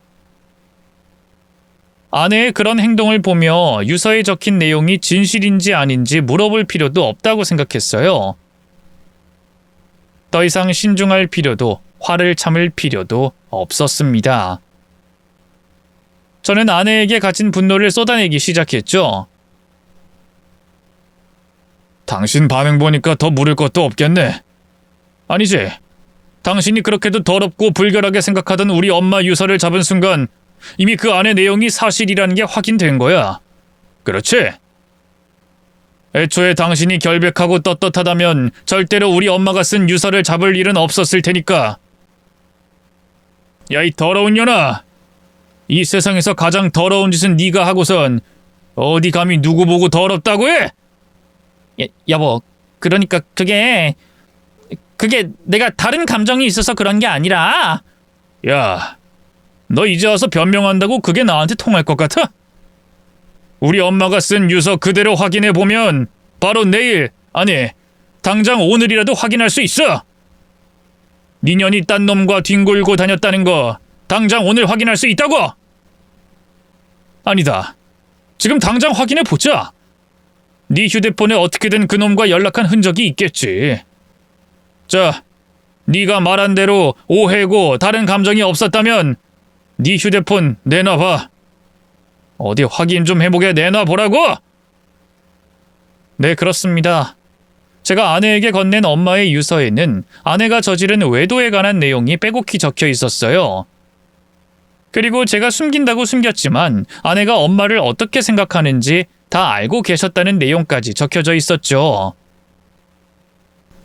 S2: 아내의 그런 행동을 보며 유서에 적힌 내용이 진실인지 아닌지 물어볼 필요도 없다고 생각했어요. 더 이상 신중할 필요도 화를 참을 필요도 없었습니다. 저는 아내에게 가진 분노를 쏟아내기 시작했죠. 당신 반응 보니까 더 물을 것도 없겠네. 아니지. 당신이 그렇게도 더럽고 불결하게 생각하던 우리 엄마 유서를 잡은 순간 이미 그 안의 내용이 사실이라는 게 확인된 거야. 그렇지? 애초에 당신이 결백하고 떳떳하다면 절대로 우리 엄마가 쓴 유서를 잡을 일은 없었을 테니까. 야, 이 더러운 년아! 이 세상에서 가장 더러운 짓은 네가 하고선 어디 감히 누구 보고 더럽다고 해? 여보, 그러니까 그게 내가 다른 감정이 있어서 그런 게 아니라. 야, 너 이제 와서 변명한다고 그게 나한테 통할 것 같아? 우리 엄마가 쓴 유서 그대로 확인해 보면 바로 내일, 아니 당장 오늘이라도 확인할 수 있어. 네 년이 딴 놈과 뒹굴고 다녔다는 거 당장 오늘 확인할 수 있다고. 아니다. 지금 당장 확인해 보자. 네 휴대폰에 어떻게든 그 놈과 연락한 흔적이 있겠지. 자, 네가 말한 대로 오해고 다른 감정이 없었다면 네 휴대폰 내놔봐. 어디 확인 좀 해보게 내놔보라고? 네, 그렇습니다. 제가 아내에게 건넨 엄마의 유서에는 아내가 저지른 외도에 관한 내용이 빼곡히 적혀 있었어요. 그리고 제가 숨긴다고 숨겼지만 아내가 엄마를 어떻게 생각하는지 다 알고 계셨다는 내용까지 적혀져 있었죠.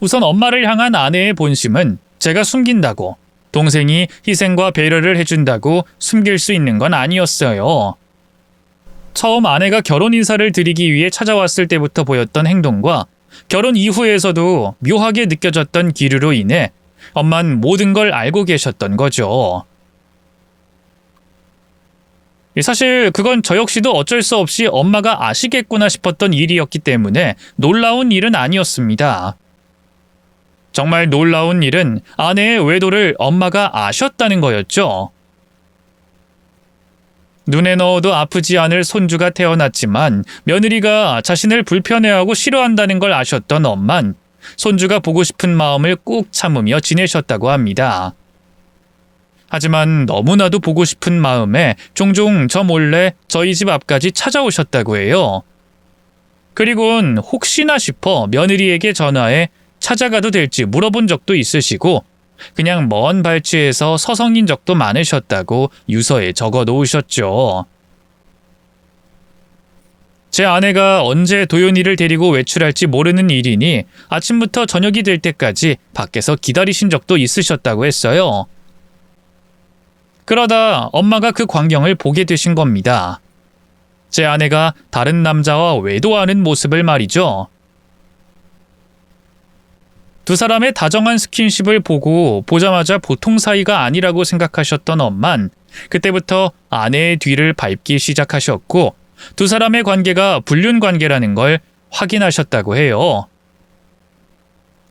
S2: 우선 엄마를 향한 아내의 본심은 제가 숨긴다고, 동생이 희생과 배려를 해준다고 숨길 수 있는 건 아니었어요. 처음 아내가 결혼 인사를 드리기 위해 찾아왔을 때부터 보였던 행동과 결혼 이후에서도 묘하게 느껴졌던 기류로 인해 엄만 모든 걸 알고 계셨던 거죠. 사실 그건 저 역시도 어쩔 수 없이 엄마가 아시겠구나 싶었던 일이었기 때문에 놀라운 일은 아니었습니다. 정말 놀라운 일은 아내의 외도를 엄마가 아셨다는 거였죠. 눈에 넣어도 아프지 않을 손주가 태어났지만 며느리가 자신을 불편해하고 싫어한다는 걸 아셨던 엄만 손주가 보고 싶은 마음을 꾹 참으며 지내셨다고 합니다. 하지만 너무나도 보고 싶은 마음에 종종 저 몰래 저희 집 앞까지 찾아오셨다고 해요. 그리곤 혹시나 싶어 며느리에게 전화해 찾아가도 될지 물어본 적도 있으시고 그냥 먼 발치에서 서성인 적도 많으셨다고 유서에 적어 놓으셨죠. 제 아내가 언제 도연이를 데리고 외출할지 모르는 일이니 아침부터 저녁이 될 때까지 밖에서 기다리신 적도 있으셨다고 했어요. 그러다 엄마가 그 광경을 보게 되신 겁니다. 제 아내가 다른 남자와 외도하는 모습을 말이죠. 두 사람의 다정한 스킨십을 보자마자 보통 사이가 아니라고 생각하셨던 엄만 그때부터 아내의 뒤를 밟기 시작하셨고 두 사람의 관계가 불륜 관계라는 걸 확인하셨다고 해요.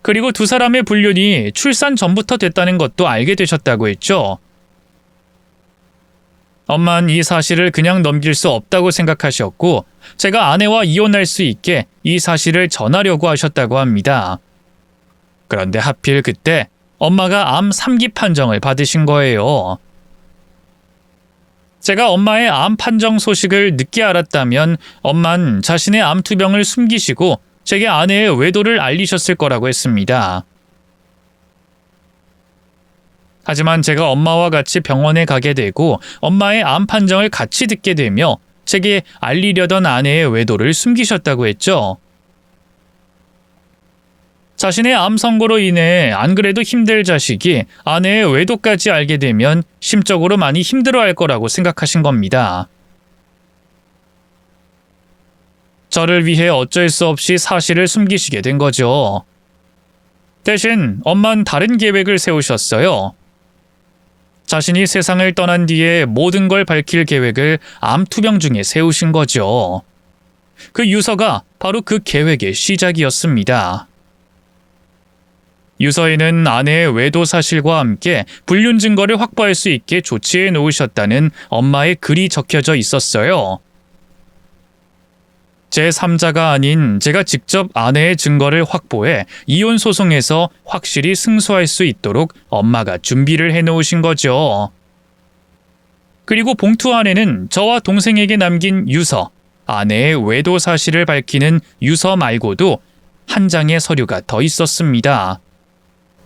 S2: 그리고 두 사람의 불륜이 출산 전부터 됐다는 것도 알게 되셨다고 했죠. 엄만 이 사실을 그냥 넘길 수 없다고 생각하셨고 제가 아내와 이혼할 수 있게 이 사실을 전하려고 하셨다고 합니다. 그런데 하필 그때 엄마가 암 3기 판정을 받으신 거예요. 제가 엄마의 암 판정 소식을 늦게 알았다면 엄만 자신의 암 투병을 숨기시고 제게 아내의 외도를 알리셨을 거라고 했습니다. 하지만 제가 엄마와 같이 병원에 가게 되고 엄마의 암 판정을 같이 듣게 되며 제게 알리려던 아내의 외도를 숨기셨다고 했죠. 자신의 암 선고로 인해 안 그래도 힘들 자식이 아내의 외도까지 알게 되면 심적으로 많이 힘들어할 거라고 생각하신 겁니다. 저를 위해 어쩔 수 없이 사실을 숨기시게 된 거죠. 대신 엄만 다른 계획을 세우셨어요. 자신이 세상을 떠난 뒤에 모든 걸 밝힐 계획을 암 투병 중에 세우신 거죠. 그 유서가 바로 그 계획의 시작이었습니다. 유서에는 아내의 외도 사실과 함께 불륜 증거를 확보할 수 있게 조치해 놓으셨다는 엄마의 글이 적혀져 있었어요. 제3자가 아닌 제가 직접 아내의 증거를 확보해 이혼 소송에서 확실히 승소할 수 있도록 엄마가 준비를 해놓으신 거죠. 그리고 봉투 안에는 저와 동생에게 남긴 유서, 아내의 외도 사실을 밝히는 유서 말고도 한 장의 서류가 더 있었습니다.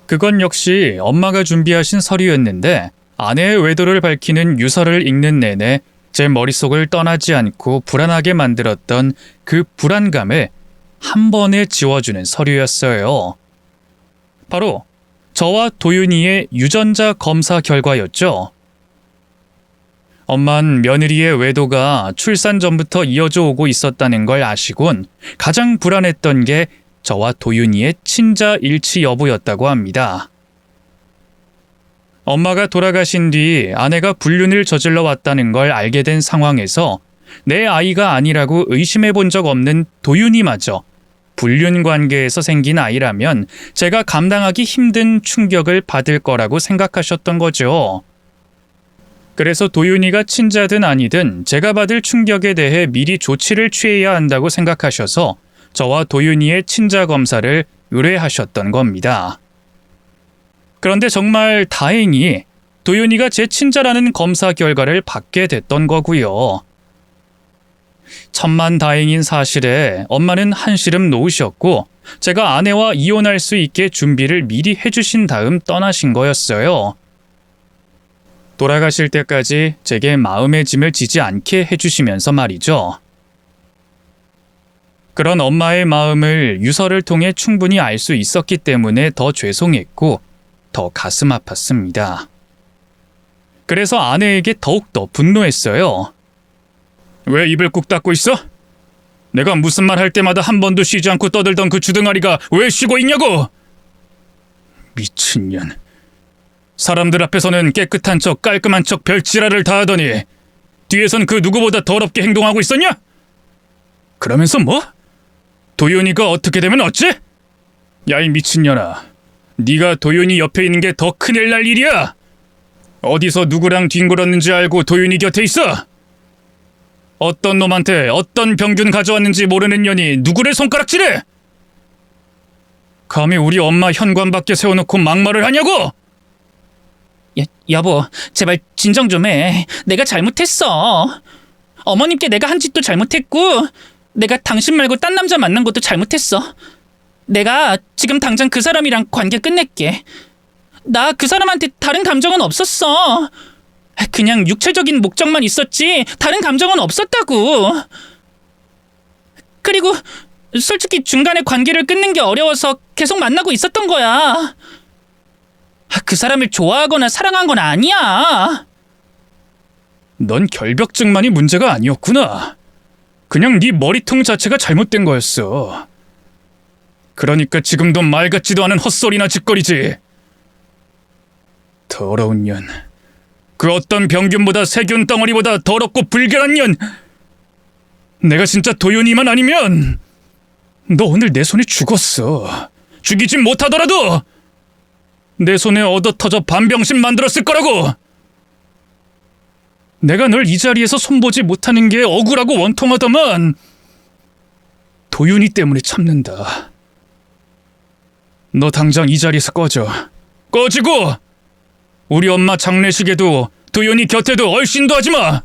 S2: 그건 역시 엄마가 준비하신 서류였는데 아내의 외도를 밝히는 유서를 읽는 내내 제 머릿속을 떠나지 않고 불안하게 만들었던 그 불안감을 한 번에 지워주는 서류였어요. 바로 저와 도윤이의 유전자 검사 결과였죠. 엄만 며느리의 외도가 출산 전부터 이어져 오고 있었다는 걸 아시곤 가장 불안했던 게 저와 도윤이의 친자 일치 여부였다고 합니다. 엄마가 돌아가신 뒤 아내가 불륜을 저질러 왔다는 걸 알게 된 상황에서 내 아이가 아니라고 의심해 본 적 없는 도윤이마저 불륜 관계에서 생긴 아이라면 제가 감당하기 힘든 충격을 받을 거라고 생각하셨던 거죠. 그래서 도윤이가 친자든 아니든 제가 받을 충격에 대해 미리 조치를 취해야 한다고 생각하셔서 저와 도윤이의 친자 검사를 의뢰하셨던 겁니다. 그런데 정말 다행히 도윤이가 제 친자라는 검사 결과를 받게 됐던 거고요. 천만다행인 사실에 엄마는 한시름 놓으셨고 제가 아내와 이혼할 수 있게 준비를 미리 해주신 다음 떠나신 거였어요. 돌아가실 때까지 제게 마음의 짐을 지지 않게 해주시면서 말이죠. 그런 엄마의 마음을 유서를 통해 충분히 알 수 있었기 때문에 더 죄송했고 더 가슴 아팠습니다. 그래서 아내에게 더욱더 분노했어요. 왜 입을 꾹 닫고 있어? 내가 무슨 말 할 때마다 한 번도 쉬지 않고 떠들던 그 주둥아리가 왜 쉬고 있냐고! 미친년. 사람들 앞에서는 깨끗한 척 깔끔한 척 별지랄을 다 하더니 뒤에선 그 누구보다 더럽게 행동하고 있었냐? 그러면서 뭐? 도윤이가 어떻게 되면 어찌? 야 이 미친년아. 네가 도윤이 옆에 있는 게 더 큰일 날 일이야. 어디서 누구랑 뒹굴었는지 알고 도윤이 곁에 있어. 어떤 놈한테 어떤 병균 가져왔는지 모르는 년이 누구를 손가락질해? 감히 우리 엄마 현관 밖에 세워놓고 막말을 하냐고?
S1: 여보, 제발 진정 좀 해. 내가 잘못했어. 어머님께 내가 한 짓도 잘못했고 내가 당신 말고 딴 남자 만난 것도 잘못했어. 내가 지금 당장 그 사람이랑 관계 끝낼게. 나 그 사람한테 다른 감정은 없었어. 그냥 육체적인 목적만 있었지 다른 감정은 없었다고. 그리고 솔직히 중간에 관계를 끊는 게 어려워서 계속 만나고 있었던 거야. 그 사람을 좋아하거나 사랑한 건 아니야.
S2: 넌 결벽증만이 문제가 아니었구나. 그냥 네 머리통 자체가 잘못된 거였어. 그러니까 지금도 말 같지도 않은 헛소리나 짓거리지. 더러운 년. 그 어떤 병균보다 세균 덩어리보다 더럽고 불결한 년. 내가 진짜 도윤이만 아니면 너 오늘 내 손에 죽었어. 죽이진 못하더라도 내 손에 얻어터져 반병신 만들었을 거라고. 내가 널 이 자리에서 손보지 못하는 게 억울하고 원통하다만 도윤이 때문에 참는다. 너 당장 이 자리에서 꺼져. 꺼지고 우리 엄마 장례식에도 도윤이 곁에도 얼씬도 하지 마.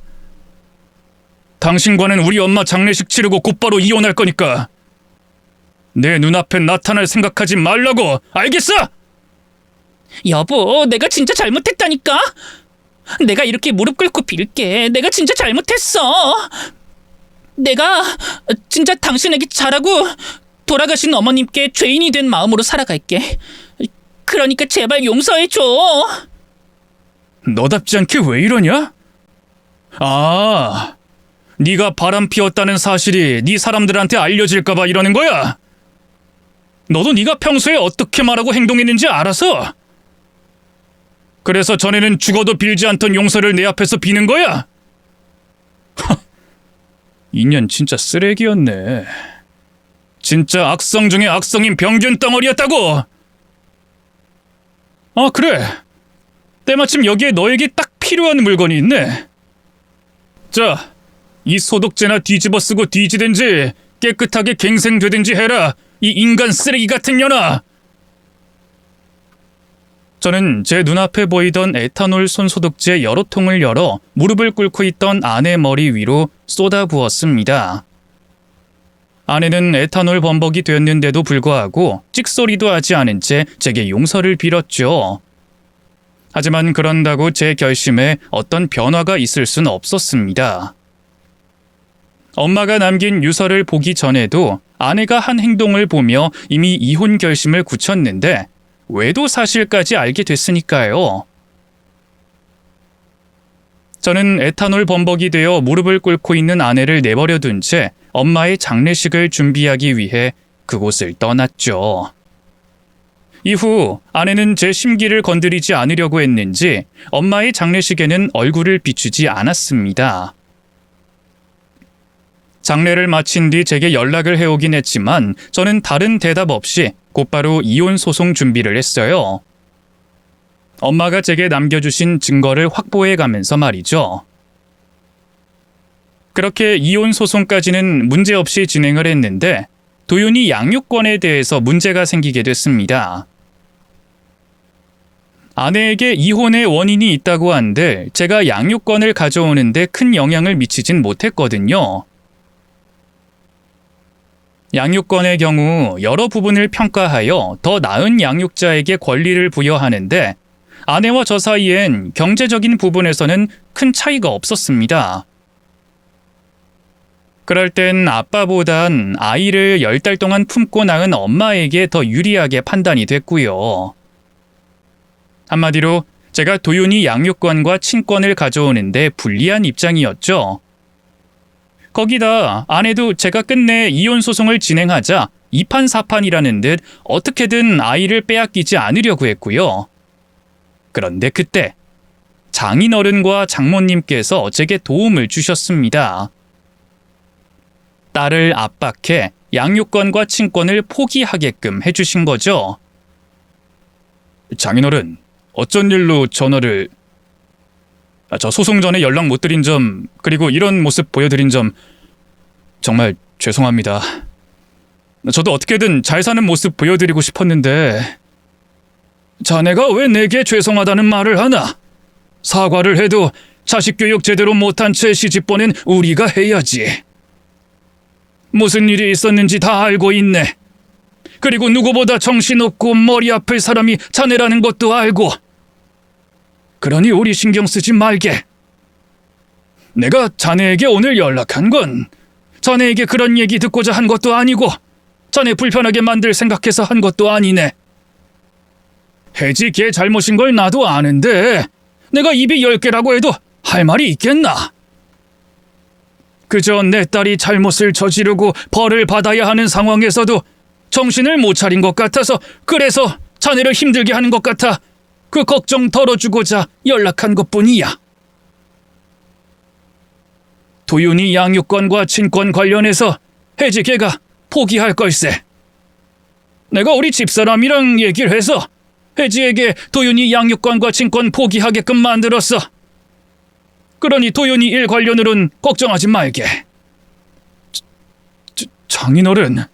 S2: 당신과는 우리 엄마 장례식 치르고 곧바로 이혼할 거니까 내 눈앞에 나타날 생각하지 말라고. 알겠어?
S1: 여보, 내가 진짜 잘못했다니까? 내가 이렇게 무릎 꿇고 빌게. 내가 진짜 잘못했어. 내가 진짜 당신에게 잘하고 돌아가신 어머님께 죄인이 된 마음으로 살아갈게. 그러니까 제발 용서해줘.
S2: 너답지 않게 왜 이러냐? 아, 네가 바람 피웠다는 사실이 네 사람들한테 알려질까 봐 이러는 거야? 너도 네가 평소에 어떻게 말하고 행동했는지 알아서? 그래서 전에는 죽어도 빌지 않던 용서를 내 앞에서 비는 거야? 인연 진짜 쓰레기였네. 진짜 악성 중에 악성인 병균 덩어리였다고. 아, 그래. 때마침 여기에 너에게 딱 필요한 물건이 있네. 자, 이 소독제나 뒤집어 쓰고 뒤지든지 깨끗하게 갱생되든지 해라. 이 인간 쓰레기 같은 년아. 저는 제 눈앞에 보이던 에탄올 손소독제 여러 통을 열어 무릎을 꿇고 있던 아내 머리 위로 쏟아부었습니다. 아내는 에탄올 범벅이 됐는데도 불구하고 찍소리도 하지 않은 채 제게 용서를 빌었죠. 하지만 그런다고 제 결심에 어떤 변화가 있을 순 없었습니다. 엄마가 남긴 유서를 보기 전에도 아내가 한 행동을 보며 이미 이혼 결심을 굳혔는데 외도 사실까지 알게 됐으니까요. 저는 에탄올 범벅이 되어 무릎을 꿇고 있는 아내를 내버려 둔 채 엄마의 장례식을 준비하기 위해 그곳을 떠났죠. 이후 아내는 제 심기를 건드리지 않으려고 했는지 엄마의 장례식에는 얼굴을 비추지 않았습니다. 장례를 마친 뒤 제게 연락을 해오긴 했지만 저는 다른 대답 없이 곧바로 이혼 소송 준비를 했어요. 엄마가 제게 남겨주신 증거를 확보해 가면서 말이죠. 그렇게 이혼 소송까지는 문제없이 진행을 했는데 도윤이 양육권에 대해서 문제가 생기게 됐습니다. 아내에게 이혼의 원인이 있다고 한들 제가 양육권을 가져오는데 큰 영향을 미치진 못했거든요. 양육권의 경우 여러 부분을 평가하여 더 나은 양육자에게 권리를 부여하는데 아내와 저 사이엔 경제적인 부분에서는 큰 차이가 없었습니다. 그럴 땐 아빠보단 아이를 10달 동안 품고 낳은 엄마에게 더 유리하게 판단이 됐고요. 한마디로 제가 도윤이 양육권과 친권을 가져오는데 불리한 입장이었죠. 거기다 아내도 제가 끝내 이혼 소송을 진행하자 2판 4판이라는 듯 어떻게든 아이를 빼앗기지 않으려고 했고요. 그런데 그때 장인어른과 장모님께서 제게 도움을 주셨습니다. 딸을 압박해 양육권과 친권을 포기하게끔 해주신 거죠. 장인어른, 어쩐 일로 전화를... 저 소송 전에 연락 못 드린 점, 그리고 이런 모습 보여드린 점 정말 죄송합니다. 저도 어떻게든 잘 사는 모습 보여드리고 싶었는데 자네가 왜 내게 죄송하다는 말을 하나? 사과를 해도 자식 교육 제대로 못한 채 시집 보낸 우리가 해야지. 무슨 일이 있었는지 다 알고 있네. 그리고 누구보다 정신없고 머리 아플 사람이 자네라는 것도 알고. 그러니 우리 신경 쓰지 말게. 내가 자네에게 오늘 연락한 건 자네에게 그런 얘기 듣고자 한 것도 아니고 자네 불편하게 만들 생각해서 한 것도 아니네. 혜지 걔 잘못인 걸 나도 아는데 내가 입이 10개라고 해도 할 말이 있겠나? 그저 내 딸이 잘못을 저지르고 벌을 받아야 하는 상황에서도 정신을 못 차린 것 같아서, 그래서 자네를 힘들게 하는 것 같아 그 걱정 덜어주고자 연락한 것뿐이야. 도윤이 양육권과 친권 관련해서 혜지 걔가 포기할 걸세. 내가 우리 집사람이랑 얘기를 해서 혜지에게 도윤이 양육권과 친권 포기하게끔 만들었어. 그러니 도윤이 일 관련으론 걱정하지 말게. 장인어른,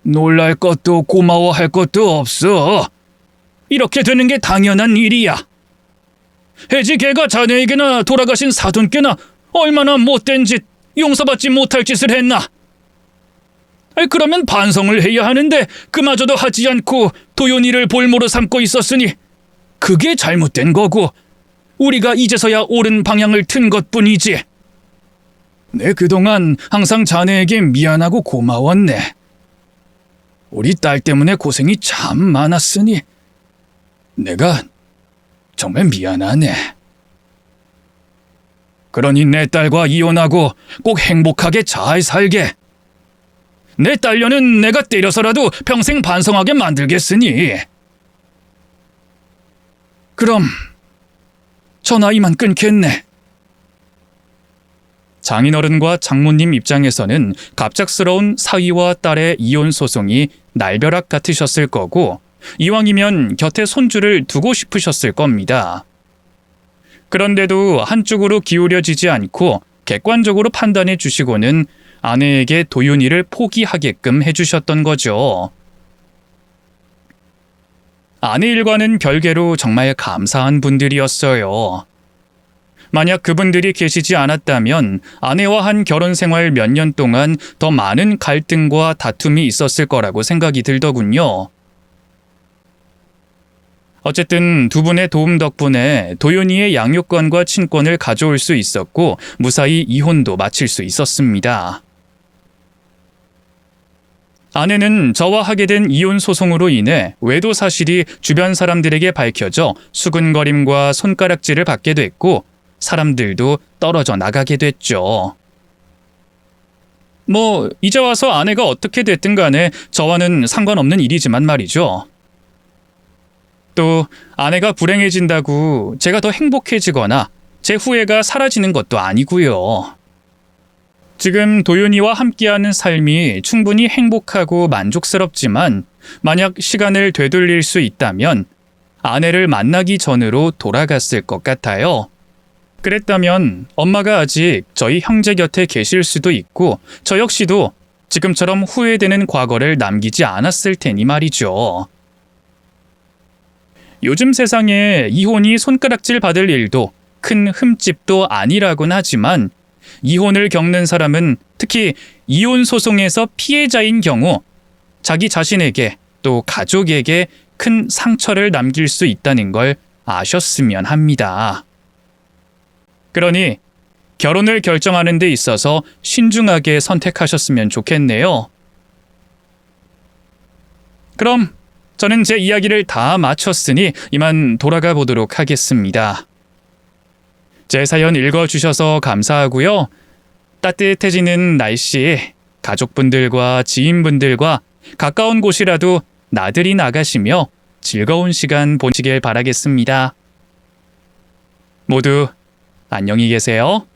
S2: 놀랄 것도 고마워할 것도 없어. 이렇게 되는 게 당연한 일이야. 혜지 걔가 자네에게나 돌아가신 사돈께나 얼마나 못된 짓, 용서받지 못할 짓을 했나? 그러면 반성을 해야 하는데 그마저도 하지 않고 도윤이를 볼모로 삼고 있었으니 그게 잘못된 거고, 우리가 이제서야 옳은 방향을 튼 것뿐이지. 내 그동안 항상 자네에게 미안하고 고마웠네. 우리 딸 때문에 고생이 참 많았으니 내가 정말 미안하네. 그러니 내 딸과 이혼하고 꼭 행복하게 잘 살게. 내 딸녀는 내가 때려서라도 평생 반성하게 만들겠으니. 그럼 전화 이만 끊겠네. 장인어른과 장모님 입장에서는 갑작스러운 사위와 딸의 이혼 소송이 날벼락 같으셨을 거고, 이왕이면 곁에 손주를 두고 싶으셨을 겁니다. 그런데도 한쪽으로 기울여지지 않고 객관적으로 판단해 주시고는 아내에게 도윤이를 포기하게끔 해주셨던 거죠. 아내 일과는 별개로 정말 감사한 분들이었어요. 만약 그분들이 계시지 않았다면 아내와 한 결혼 생활 몇 년 동안 더 많은 갈등과 다툼이 있었을 거라고 생각이 들더군요. 어쨌든 두 분의 도움 덕분에 도윤이의 양육권과 친권을 가져올 수 있었고, 무사히 이혼도 마칠 수 있었습니다. 아내는 저와 하게 된 이혼 소송으로 인해 외도 사실이 주변 사람들에게 밝혀져 수근거림과 손가락질을 받게 됐고, 사람들도 떨어져 나가게 됐죠. 이제 와서 아내가 어떻게 됐든 간에 저와는 상관없는 일이지만 말이죠. 또 아내가 불행해진다고 제가 더 행복해지거나 제 후회가 사라지는 것도 아니고요. 지금 도윤이와 함께하는 삶이 충분히 행복하고 만족스럽지만, 만약 시간을 되돌릴 수 있다면 아내를 만나기 전으로 돌아갔을 것 같아요. 그랬다면 엄마가 아직 저희 형제 곁에 계실 수도 있고, 저 역시도 지금처럼 후회되는 과거를 남기지 않았을 테니 말이죠. 요즘 세상에 이혼이 손가락질 받을 일도 큰 흠집도 아니라곤 하지만, 이혼을 겪는 사람은 특히 이혼 소송에서 피해자인 경우 자기 자신에게 또 가족에게 큰 상처를 남길 수 있다는 걸 아셨으면 합니다. 그러니 결혼을 결정하는 데 있어서 신중하게 선택하셨으면 좋겠네요. 그럼 저는 제 이야기를 다 마쳤으니 이만 돌아가 보도록 하겠습니다. 제 사연 읽어주셔서 감사하고요. 따뜻해지는 날씨, 가족분들과 지인분들과 가까운 곳이라도 나들이 나가시며 즐거운 시간 보내시길 바라겠습니다. 모두 안녕히 계세요.